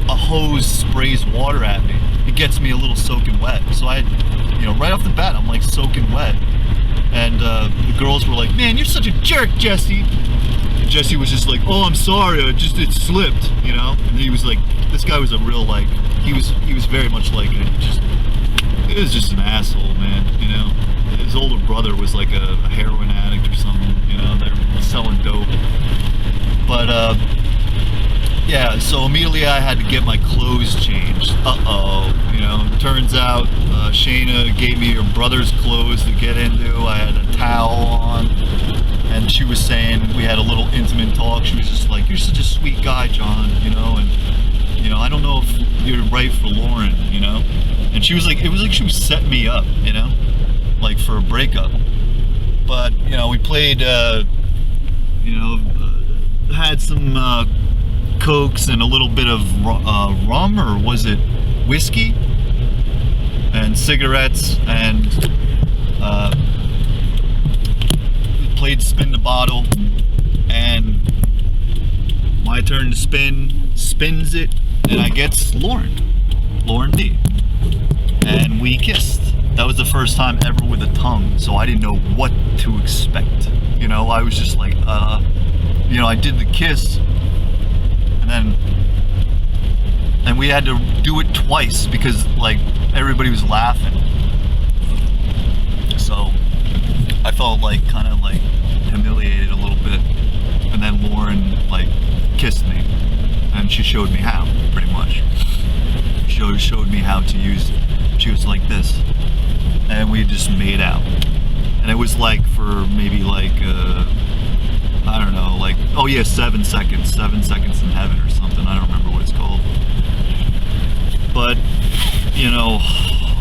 Speaker 1: a hose sprays water at me. It gets me a little soaking wet. So I, right off the bat, I'm like soaking wet. And the girls were like, man, you're such a jerk, Jesse. And Jesse was just like, oh, I'm sorry, it slipped, And he was like, this guy was a real, he was very much like he was just an asshole, man, His older brother was like a heroin addict or something, they're selling dope. But, yeah, so immediately I had to get my clothes changed. Turns out Shayna gave me her brother's clothes to get into. I had a towel on, and she was saying, we had a little intimate talk. She was just like, you're such a sweet guy, John, and I don't know if you're right for Lauren, And she was like, it was like she was setting me up, for a breakup. But, we played, had some cokes and a little bit of rum, or was it whiskey, and cigarettes, and played spin the bottle, and my turn to spins it, and I gets Lauren D, and we kissed. That was the first time ever with a tongue, so I didn't know what to expect. I was just like, I did the kiss, and we had to do it twice because everybody was laughing. So I felt kind of humiliated a little bit, and then Lauren kissed me, and she showed me how, pretty much. She showed me how to use it. She was like this, and we just made out, and it was for maybe I don't know, 7 seconds, 7 seconds in heaven or something. I don't remember what it's called. But,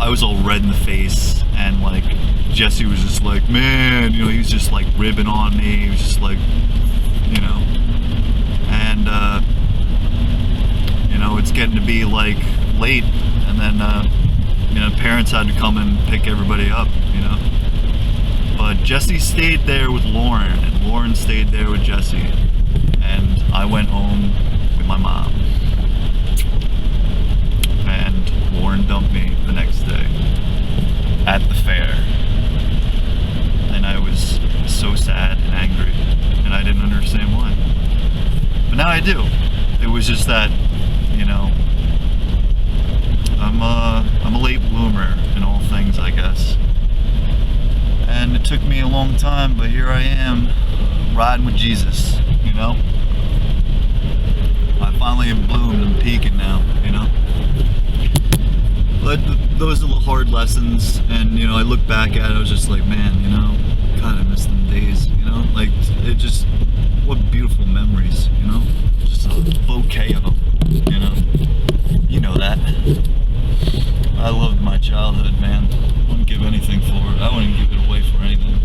Speaker 1: I was all red in the face, and Jesse was just like, man, he was just ribbing on me. He was just and it's getting to be late, and then parents had to come and pick everybody up, But Jesse stayed there with Lauren, and Lauren stayed there with Jesse, and I went home with my mom. And Lauren dumped me the next day at the fair, and I was so sad and angry. do. It was just that, you know, I'm a late bloomer in all things, I guess. And it took me a long time, but here I am, riding with Jesus, you know. I finally have bloomed and peaking now, you know. But those are the hard lessons, and you know, I look back at it, I was just like, man, you know, God, I miss them days, you know. Like, it just, what beautiful memories, you know. Just a bouquet of them, you know. You know that. I loved my childhood, man. I wouldn't give anything for it. I wouldn't give it away for anything.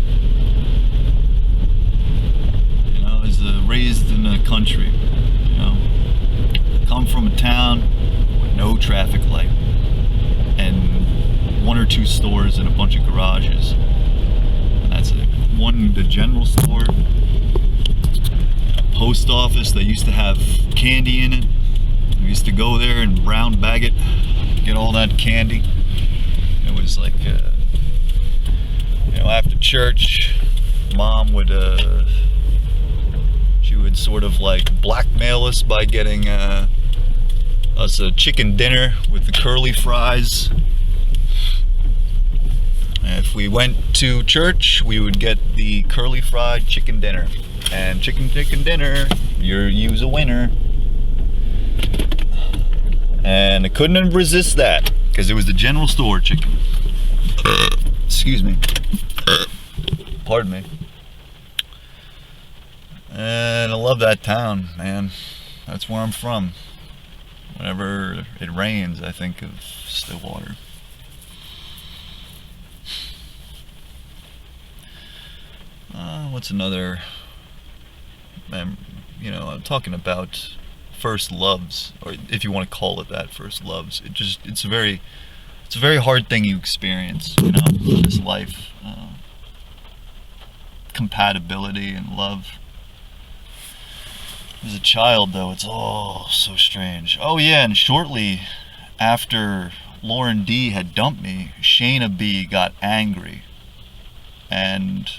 Speaker 1: You know, I was raised in the country, you know. Come from a town with no traffic light and 1 or 2 stores and a bunch of garages. And that's it. One, the general store, post office that used to have candy in it. We used to go there and brown bag it, get all that candy. It was like, you know, after church, Mom would, she would sort of like blackmail us by getting us a chicken dinner with the curly fries. And if we went to church, we would get the curly fried chicken dinner. And chicken dinner, you was a winner. And I couldn't resist that, because it was the general store chicken. Excuse me. Pardon me. And I love that town, man. That's where I'm from. Whenever it rains, I think of Stillwater. What's another? You know, I'm talking about first loves, or if you want to call it that, first loves. It's a very hard thing you experience, you know, in this life. Compatibility and love. As a child, though, it's all so strange. Oh yeah, and shortly after Lauren D had dumped me, Shayna B got angry, and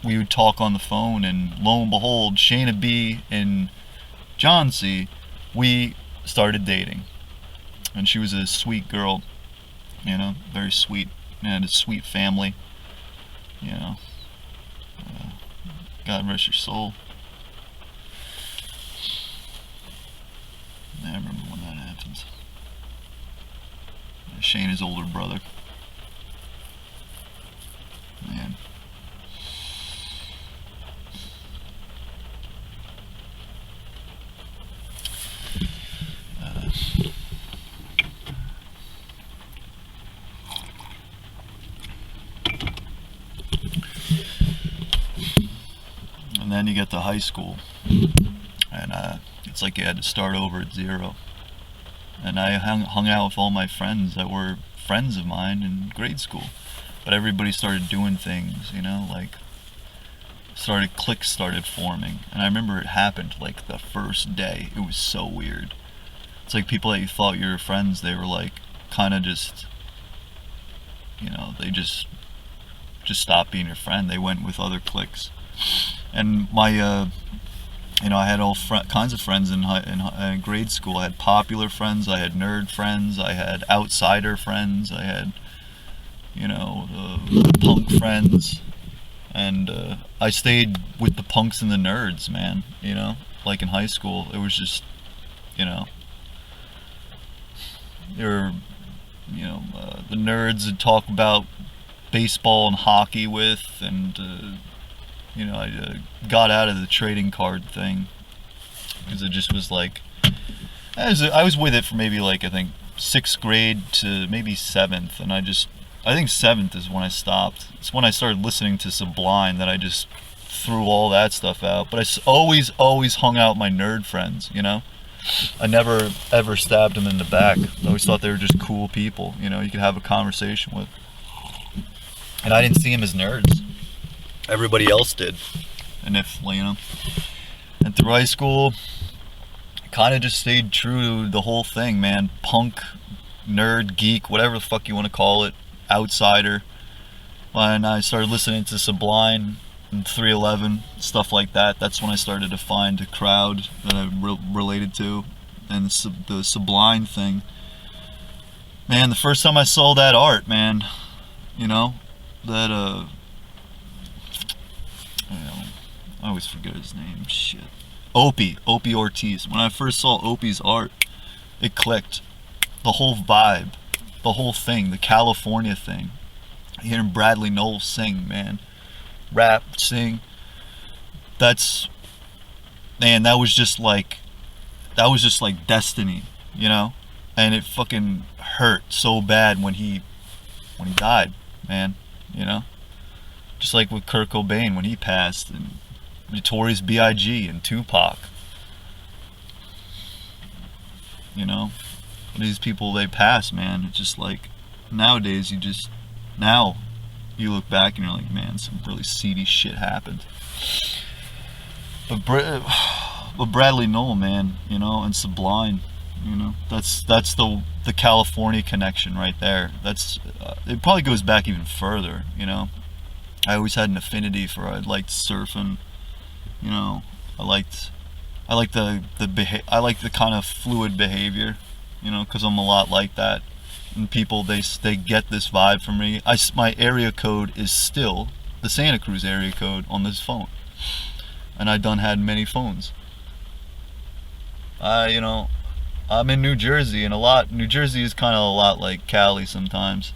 Speaker 1: we would talk on the phone, and lo and behold, Shayna B and John C, we started dating. And she was a sweet girl, you know, very sweet, and a sweet family, you know. God rest your soul. I remember when that happens. Shayna's older brother. Man. And then you get to high school, and it's like you had to start over at zero. And I hung out with all my friends that were friends of mine in grade school, but everybody started doing things, you know, like cliques started forming. And I remember it happened like the first day. It was so weird. It's like people that you thought you were friends, they were like kind of just, you know, they just stopped being your friend. They went with other cliques. And my, you know, I had all kinds of friends in grade school. I had popular friends, I had nerd friends, I had outsider friends, I had, you know, punk friends. And I stayed with the punks and the nerds, man, you know, like in high school. It was just, you know, the nerds would talk about baseball and hockey with, and you know, I got out of the trading card thing because it just was like, I was with it for maybe like, I think 6th grade to maybe 7th, and I think 7th is when I stopped. It's when I started listening to Sublime that I just threw all that stuff out. But I always hung out with my nerd friends, you know. I never ever stabbed them in the back. I always thought they were just cool people, you know, you could have a conversation with. And I didn't see them as nerds. Everybody else did. And if, you know, and through high school, I kind of just stayed true to the whole thing, man. Punk, nerd, geek, whatever the fuck you want to call it, outsider. When I started listening to Sublime, 311, stuff like that. That's when I started to find a crowd that I related to. And the Sublime thing. Man, the first time I saw that art, man, you know, that, I always forget his name, shit. Opie Ortiz. When I first saw Opie's art, it clicked. The whole vibe, the whole thing, the California thing. Hearing Bradley Knowles sing, man. Rap, sing. That's, man, that was just like destiny, you know? And it fucking hurt so bad when he died, man, you know? Just like with Kurt Cobain when he passed, and Notorious B.I.G. and Tupac. You know? These people, they pass, man. It's just like, nowadays now you look back and you're like, man, some really seedy shit happened. But Bradley Nowell, man, you know, and Sublime, you know, that's the California connection right there. That's it probably goes back even further, you know. I always had an affinity for, I liked surfing, you know. I liked the kind of fluid behavior, you know, because I'm a lot like that. And people, they get this vibe from me. My area code is still the Santa Cruz area code on this phone, and I done had many phones. You know, I'm in New Jersey, and New Jersey is kind of a lot like Cali sometimes.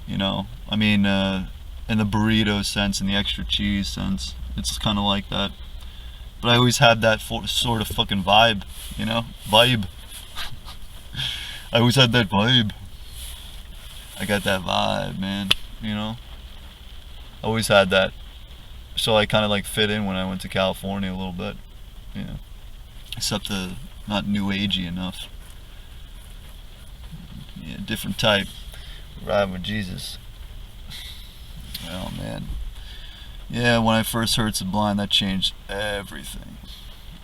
Speaker 1: You know, I mean, in the burrito sense, in the extra cheese sense, it's kind of like that. But I always had that sort of fucking vibe, you know, vibe. I always had that vibe. I got that vibe, man, you know. I always had that. So I kind of like fit in when I went to California a little bit, you know. Except not new agey enough. Yeah, different type. Riding with Jesus. Oh man. Yeah, when I first heard Sublime, that changed everything.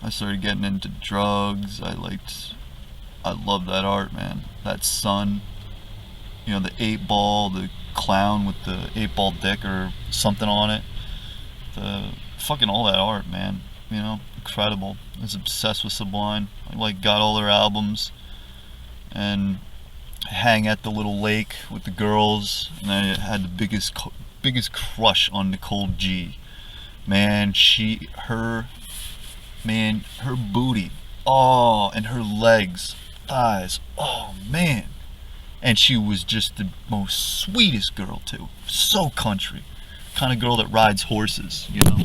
Speaker 1: I started getting into drugs. I loved that art, man. That sun, you know, the 8-ball, the clown with the 8-ball dick or something on it. The fucking all that art, man. You know, incredible. I was obsessed with Sublime. I got all their albums and hang at the little lake with the girls. And I had the biggest crush on Nicole G. Man, her booty, oh, and her legs, thighs, oh man. And she was just the most sweetest girl too. So country. Kind of girl that rides horses, you know.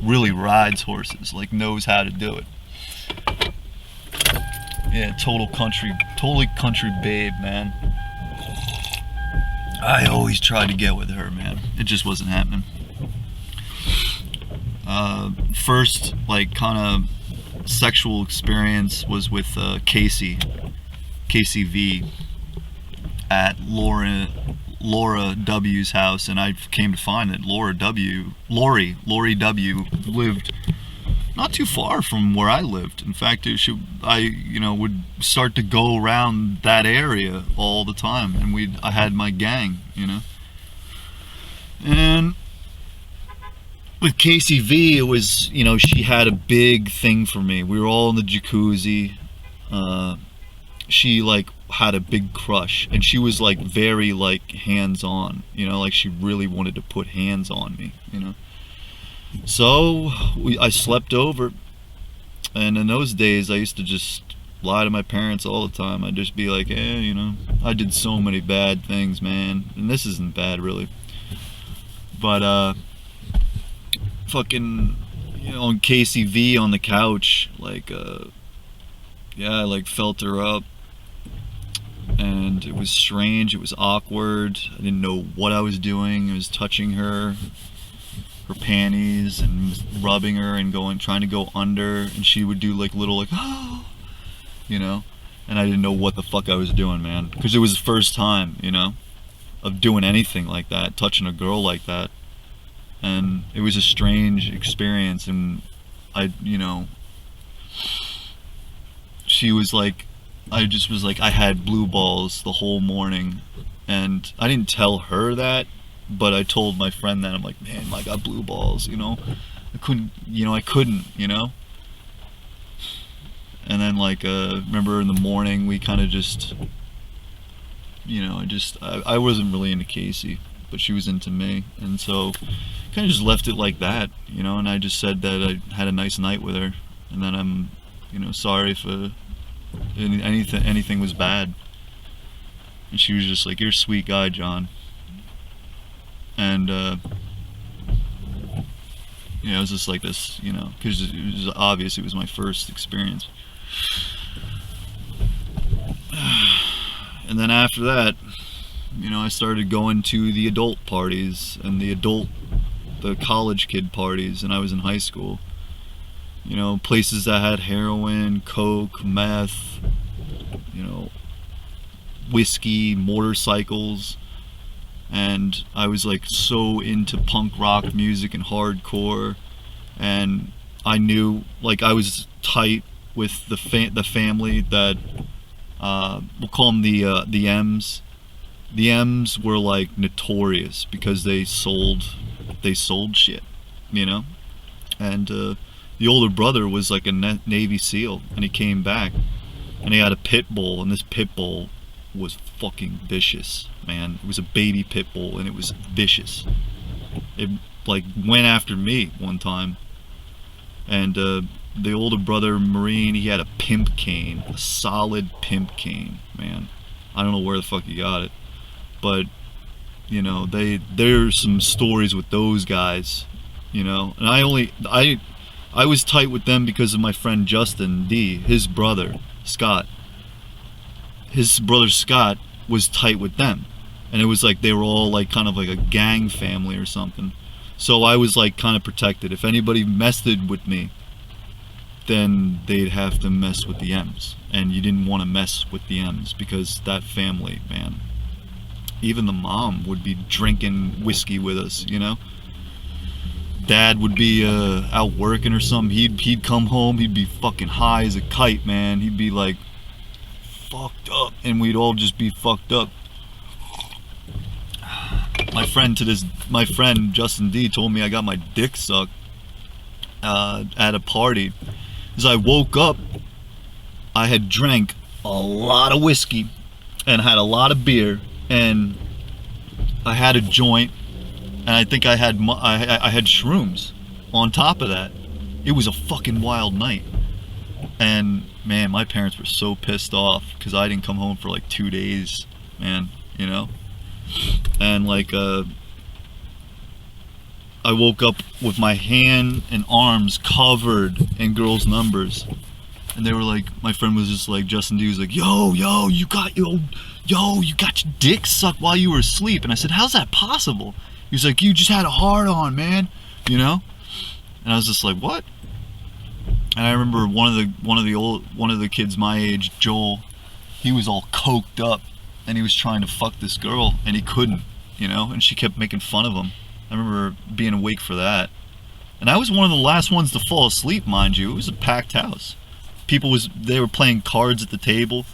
Speaker 1: Really rides horses, like knows how to do it. Yeah, totally country babe, man. I always tried to get with her, man. It just wasn't happening. First, like, kind of sexual experience was with Casey V at Laura W's house, and I came to find that Lori W lived not too far from where I lived. In fact, I would start to go around that area all the time, and I had my gang, you know. And with Casey V, it was, you know, she had a big thing for me. We were all in the jacuzzi. She like had a big crush, and she was like very like hands-on, you know, like she really wanted to put hands on me, you know. So I slept over, and in those days I used to just lie to my parents all the time. I'd just be like, you know, I did so many bad things, man, and this isn't bad really, but fucking, you know, on KCV on the couch, like yeah, I like felt her up, and it was strange, it was awkward. I didn't know what I was doing. I was touching her panties and rubbing her and trying to go under, and she would do like little like, oh, you know, and I didn't know what the fuck I was doing, man, because it was the first time, you know, of doing anything like that, touching a girl like that, and it was a strange experience. And you know, she was like, I had blue balls the whole morning, and I didn't tell her that, But I told my friend that, I'm like, man, I got blue balls, you know. I couldn't. And then like, remember in the morning we kind of just, I wasn't really into Casey, but she was into me, and so kind of just left it like that, and I just said that I had a nice night with her, and then I'm, sorry if anything was bad. And she was just like, you're a sweet guy, John. And it was just like this, because it was obvious it was my first experience. And then after that, I started going to the adult parties and the college kid parties, and I was in high school. Places that had heroin, coke, meth, whiskey, motorcycles. And I was like so into punk rock music and hardcore, and I knew, like, I was tight with the family that we'll call them the M's. The M's were like notorious because they sold shit, and the older brother was like a Navy SEAL, and he came back and he had a pit bull, and this pit bull was fucking vicious, man. It was a baby pit bull, and it was vicious. It like went after me one time, and the older brother, Marine, he had a pimp cane, a solid pimp cane, man. I don't know where the fuck he got it, but there's some stories with those guys, and I was tight with them because of my friend Justin D, his brother Scott. His brother Scott was tight with them, and it was like they were all like kind of like a gang family or something. So I was like kind of protected. If anybody messed with me, then they'd have to mess with the M's, and you didn't want to mess with the M's because that family, man. Even the mom would be drinking whiskey with us, Dad would be out working or something. He'd come home, he'd be fucking high as a kite, man. He'd be like fucked up, and we'd all just be fucked up. My friend Justin D told me I got my dick sucked at a party. As I woke up, I had drank a lot of whiskey and had a lot of beer, and I had a joint, and I think I had shrooms on top of that. It was a fucking wild night. And man, my parents were so pissed off because I didn't come home for like 2 days, man, and like I woke up with my hand and arms covered in girls' numbers, and they were like, my friend was just like, Justin D was like, yo, you got your dick sucked while you were asleep. And I said, how's that possible? He was like, you just had a hard on, man, and I was just like, what? And I remember one of the kids my age, Joel, he was all coked up, and he was trying to fuck this girl, and he couldn't, and she kept making fun of him. I remember being awake for that. And I was one of the last ones to fall asleep, mind you. It was a packed house. They were playing cards at the table,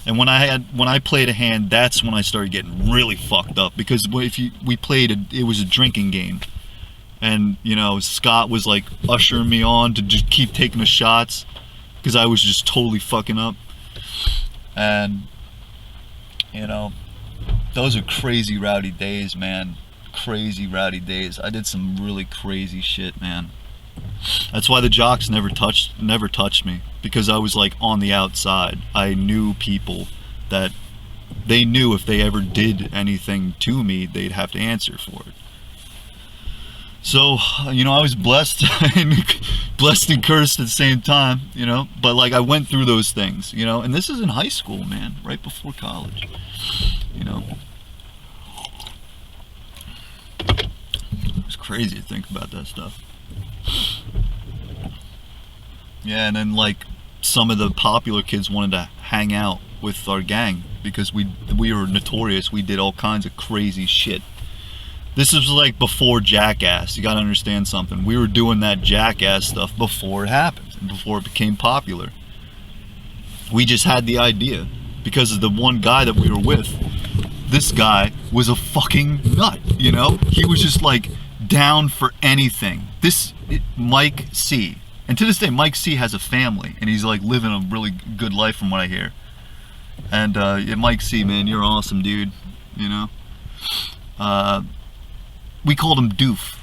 Speaker 1: and when I played a hand, that's when I started getting really fucked up, because it was a drinking game. And Scott was like ushering me on to just keep taking the shots because I was just totally fucking up. And those are crazy rowdy days, man. Crazy rowdy days. I did some really crazy shit, man. That's why the jocks never touched me, because I was like on the outside. I knew people that they knew if they ever did anything to me, they'd have to answer for it. So, I was blessed and cursed at the same time, but like I went through those things, and this is in high school, man, right before college, It's crazy to think about that stuff. Yeah, and then like some of the popular kids wanted to hang out with our gang because we were notorious. We did all kinds of crazy shit. This was like before Jackass. You gotta understand something. We were doing that Jackass stuff before it happened and before it became popular. We just had the idea because of the one guy that we were with. this guy was a fucking nut, you know? He was just like down for anything. Mike C. And to this day, Mike C has a family, and he's like living a really good life from what I hear. And yeah, Mike C, man, you're awesome, dude, you know? We called him Doof,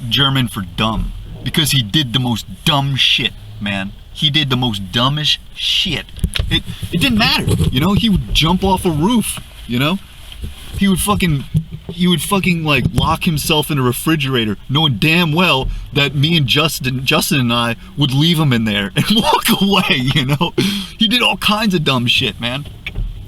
Speaker 1: German for dumb, because he did the most dumb shit, man. He did the most dumbest shit. It didn't matter, you know? He would jump off a roof, you know? He would fucking like lock himself in a refrigerator, knowing damn well that me and Justin and I would leave him in there and walk away, you know? He did all kinds of dumb shit, man.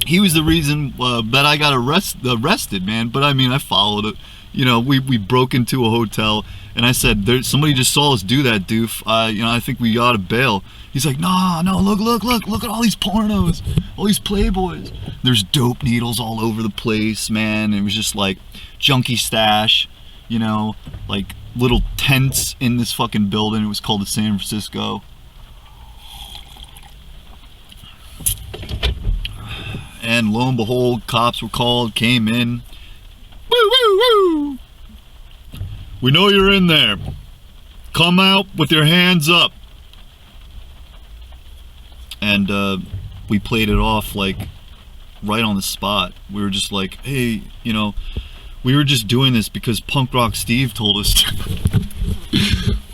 Speaker 1: He was the reason that I got arrested, man. But I mean, I followed it. You know, we broke into a hotel, and I said, somebody just saw us do that, doof. You know, I think we ought to bail. He's like, no, look at all these pornos, all these Playboys. There's dope needles all over the place, man. It was just like junkie stash, you know, like little tents in this fucking building. It was called the San Francisco. And lo and behold, cops were called, came in. Woo, woo, woo! We know you're in there. Come out with your hands up. And we played it off like right on the spot. We were just like, hey, you know, we were just doing this because Punk Rock Steve told us to.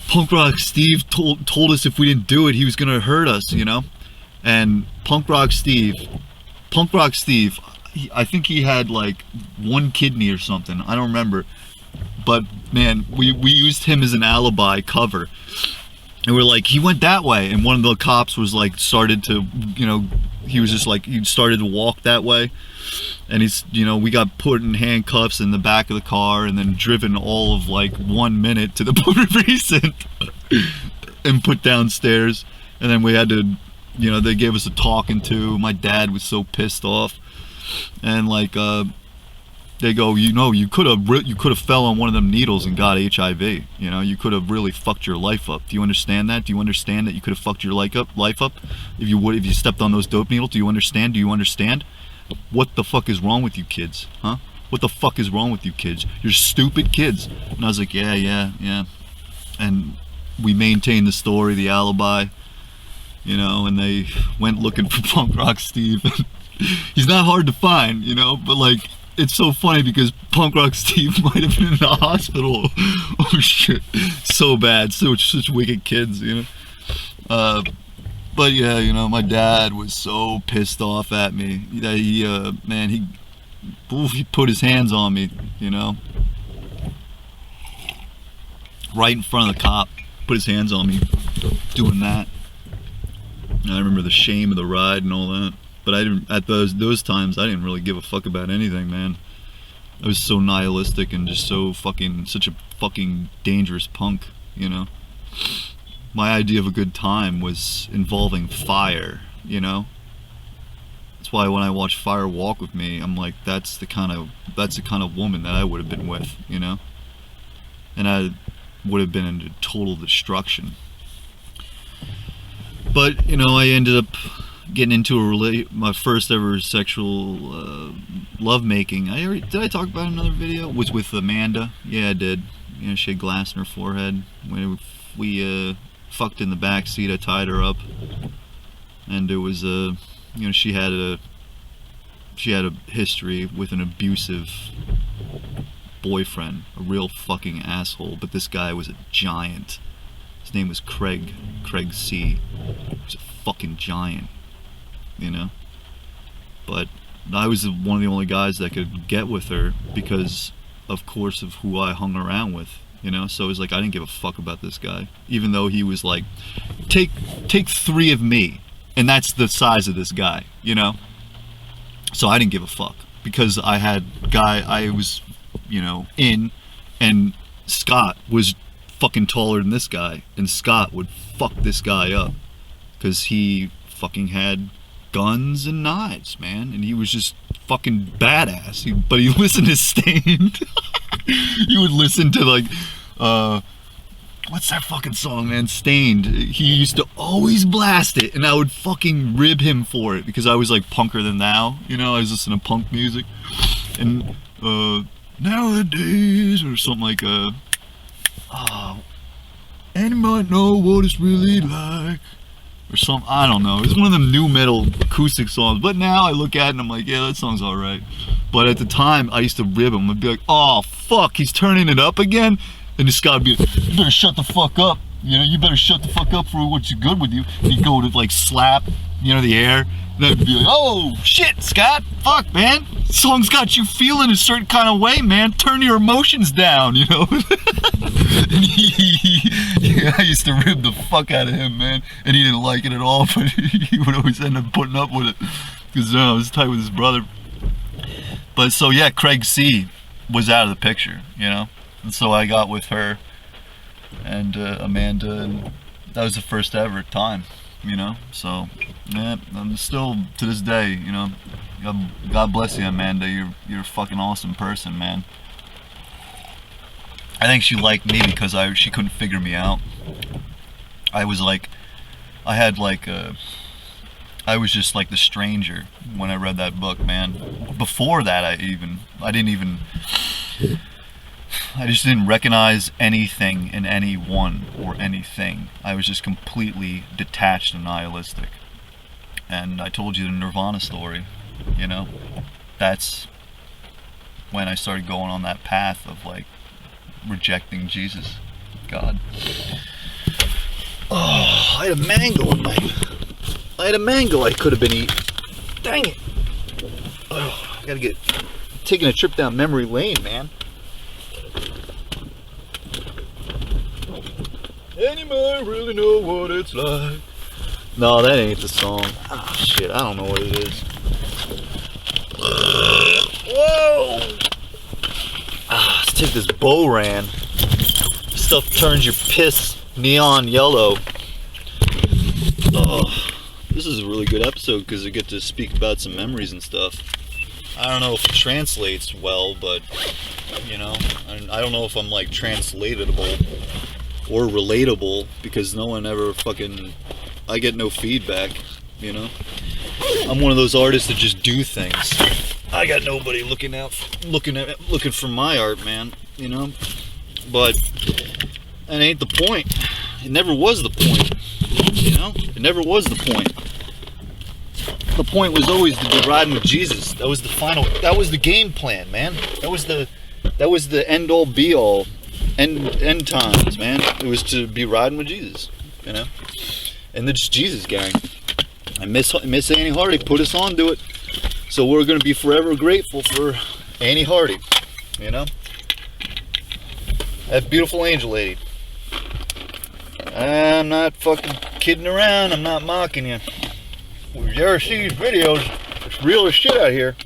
Speaker 1: Punk Rock Steve told us if we didn't do it, he was gonna hurt us, you know? And Punk Rock Steve, I think he had like one kidney or something. I don't remember. But man, we used him as an alibi cover. And we're like, he went that way. And one of the cops was like, started to, you know, he was just like, he started to walk that way. And he's, you know, we got put in handcuffs in the back of the car and then driven all of like 1 minute to the precinct and put downstairs. And then we had to, you know, they gave us a talking to. My dad was so pissed off. And like, they go, you know, you could have fell on one of them needles and got HIV. You know, you could have really fucked your life up. Do you understand that? Do you understand that you could have fucked your life up if you stepped on those dope needles? Do you understand? Do you understand? What the fuck is wrong with you kids? Huh? What the fuck is wrong with you kids? You're stupid kids. And I was like, yeah. And we maintained the story, the alibi, you know, and they went looking for Punk Rock Steve. He's not hard to find, you know, but like, it's so funny because Punk Rock Steve might have been in the hospital. Oh shit, so bad, such wicked kids, you know. But yeah, you know, my dad was so pissed off at me that he put his hands on me, you know, right in front of the cop, put his hands on me, doing that. And I remember the shame of the ride and all that. But I didn't, at those times, I didn't really give a fuck about anything, man. I was so nihilistic and just such a fucking dangerous punk, you know. My idea of a good time was involving fire, you know. That's why when I watch Fire Walk with Me, I'm like, that's the kind of woman that I would have been with, you know. And I would have been into total destruction. But you know, I ended up getting into my first ever sexual lovemaking. Did I talk about it in another video? Was with Amanda. Yeah, I did. You know, she had glass in her forehead. We fucked in the back seat. I tied her up, and it was you know, she had a history with an abusive boyfriend, a real fucking asshole. But this guy was a giant. His name was Craig C. He was a fucking giant. You know, but I was one of the only guys that could get with her because, of course, of who I hung around with, you know. So it was like, I didn't give a fuck about this guy, even though he was like, take 3 of me, and that's the size of this guy, you know. So I didn't give a fuck because I had I was, you know, in, and Scott was fucking taller than this guy, and Scott would fuck this guy up because he fucking had guns and knives, man, and he was just fucking badass. But he listened to Stained. He would listen to like, what's that fucking song, man? Stained. He used to always blast it, and I would fucking rib him for it because I was like punker than thou, you know. I was listening to punk music, And nowadays, or something like and you might know what it's really like, or something. I don't know. It's one of them new metal acoustic songs. But now I look at it and I'm like, yeah, that song's alright. But at the time, I used to rib him. I'd be like, oh fuck, he's turning it up again. And this guy would be like, you better shut the fuck up. You know, you better shut the fuck up for what's good with you. And he'd go to like slap, you know, the air. And I'd be like, oh shit, Scott, fuck, man. This song's got you feeling a certain kind of way, man. Turn your emotions down, you know. And I used to rib the fuck out of him, man. And he didn't like it at all, but he would always end up putting up with it. Because I was tight with his brother. But so yeah, Craig C was out of the picture, you know. And so I got with her and Amanda, and that was the first ever time, you know. So yeah, I'm still to this day, you know. God bless you, Amanda. You're a fucking awesome person, man. I think she liked me because she couldn't figure me out. I was just like the stranger when I read that book, man. Before that, I just didn't recognize anything in anyone or anything. I was just completely detached and nihilistic. And I told you the Nirvana story, you know. That's when I started going on that path of like rejecting Jesus, God. Oh, I had a mango in my... I had a mango I could have been eating. Dang it. Oh, I gotta taking a trip down memory lane, man. Anybody really know what it's like? No, that ain't the song. Oh shit, I don't know what it is. Whoa! Let's take this Boran. This stuff turns your piss neon yellow. Oh, this is a really good episode because I get to speak about some memories and stuff. I don't know if it translates well, but you know, I don't know if I'm like translatable or relatable because no one ever fucking, I get no feedback, you know. I'm one of those artists that just do things. I got nobody looking for my art, man, you know. But that ain't the point. It never was the point, you know. It never was the point. The point was always to be riding with Jesus. That was the game plan, man. That was the end all be all, end times, man. It was to be riding with Jesus, you know. And the Jesus gang. And Miss Annie Hardy put us on to it. So we're gonna be forever grateful for Annie Hardy, you know. That beautiful angel lady. I'm not fucking kidding around. I'm not mocking you. If you ever see these videos, it's real as shit out here.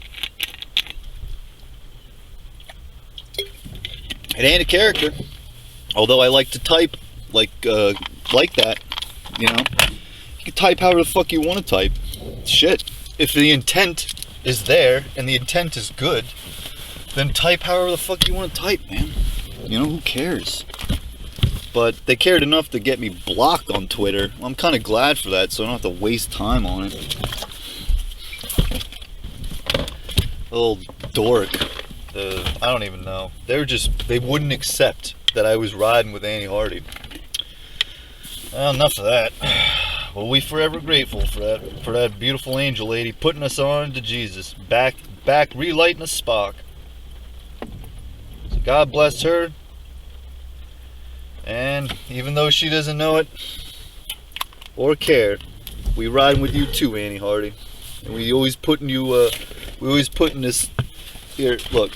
Speaker 1: It ain't a character. Although I like to type like that, you know. You can type however the fuck you want to type. Shit. If the intent is there and the intent is good, then type however the fuck you want to type, man. You know, who cares? But they cared enough to get me blocked on Twitter. I'm kind of glad for that, so I don't have to waste time on it. Little dork. I don't even know. They wouldn't accept that I was riding with Annie Hardy. Well, enough of that. Well, we forever grateful for that beautiful angel lady putting us on to Jesus. Back relighting a spark. So God bless her. And even though she doesn't know it or care, we riding with you too, Annie Hardy. And we always putting this here. Look,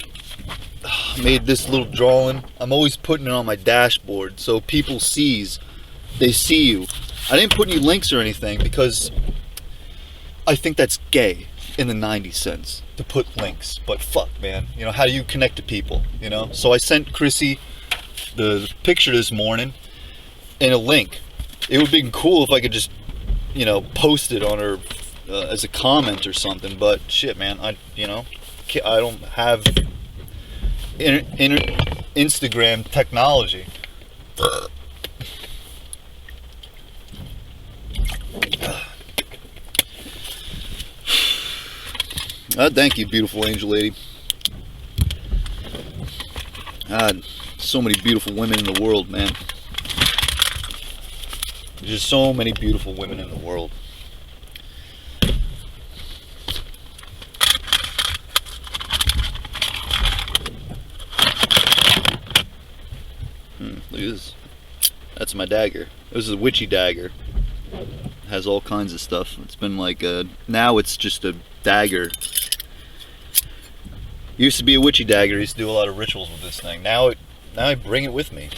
Speaker 1: I made this little drawing. I'm always putting it on my dashboard so people they see you. I didn't put any links or anything because I think that's gay in the 90s sense to put links. But fuck, man, you know, how do you connect to people? You know, so I sent Chrissy the picture this morning and a link. It would be cool if I could just, you know, post it on her as a comment or something. But shit, man, I don't have Instagram technology. Thank you, beautiful angel lady. God, so many beautiful women in the world, man. There's just so many beautiful women in the world. Look at this. That's my dagger. This is a witchy dagger. It has all kinds of stuff. It's been like now it's just a dagger. Used to be a witchy dagger. I used to do a lot of rituals with this thing. Now I bring it with me.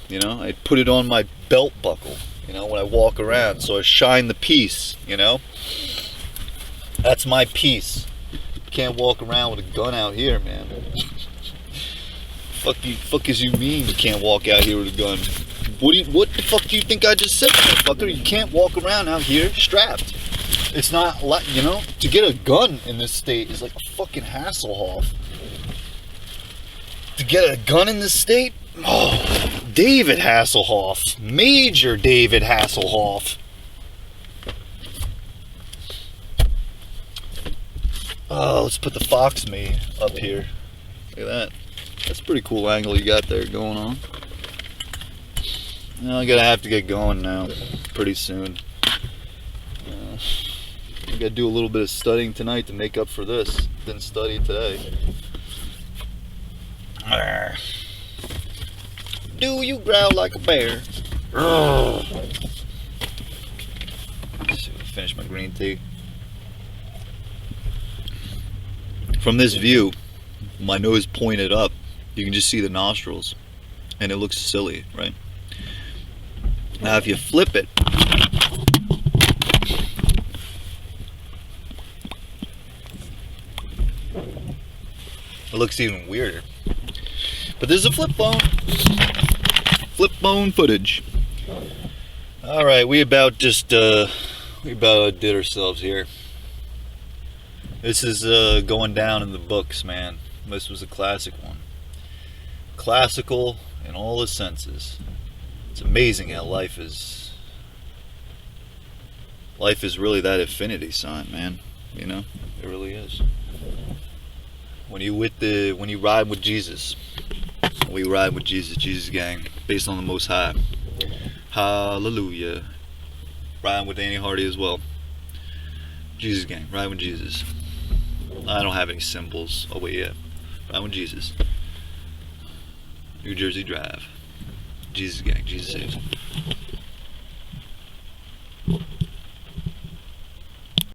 Speaker 1: You know, I put it on my belt buckle, you know, when I walk around, so I shine the peace, you know. That's my peace. Can't walk around with a gun out here, man. Fuck as you mean you can't walk out here with a gun? What the fuck do you think I just said, motherfucker? You can't walk around out here strapped. It's not like, you know, to get a gun in this state is like a fucking Hasselhoff. To get a gun in this state? Oh, David Hasselhoff. Major David Hasselhoff. Oh, let's put the fox me up here. Look at that. That's a pretty cool angle you got there going on. Well, I'm gonna have to get going now pretty soon. I gotta do a little bit of studying tonight to make up for this. Didn't study today. Do you growl like a bear? Finish my green tea. From this view, my nose pointed up, you can just see the nostrils, and it looks silly, right? Now if you flip it, it looks even weirder. But this is a flip phone. Flip phone footage. Alright, we about did ourselves here. This is going down in the books, man. This was a classic one. Classical in all the senses. It's amazing how life is really that infinity sign, man. You know, it really is. When you ride with Jesus, we ride with Jesus, Jesus gang, based on the Most High. Hallelujah. Riding with Danny Hardy as well. Jesus gang, ride with Jesus. I don't have any symbols. Oh wait, yeah. Ride with Jesus. New Jersey Drive. Jesus gang, Jesus saves.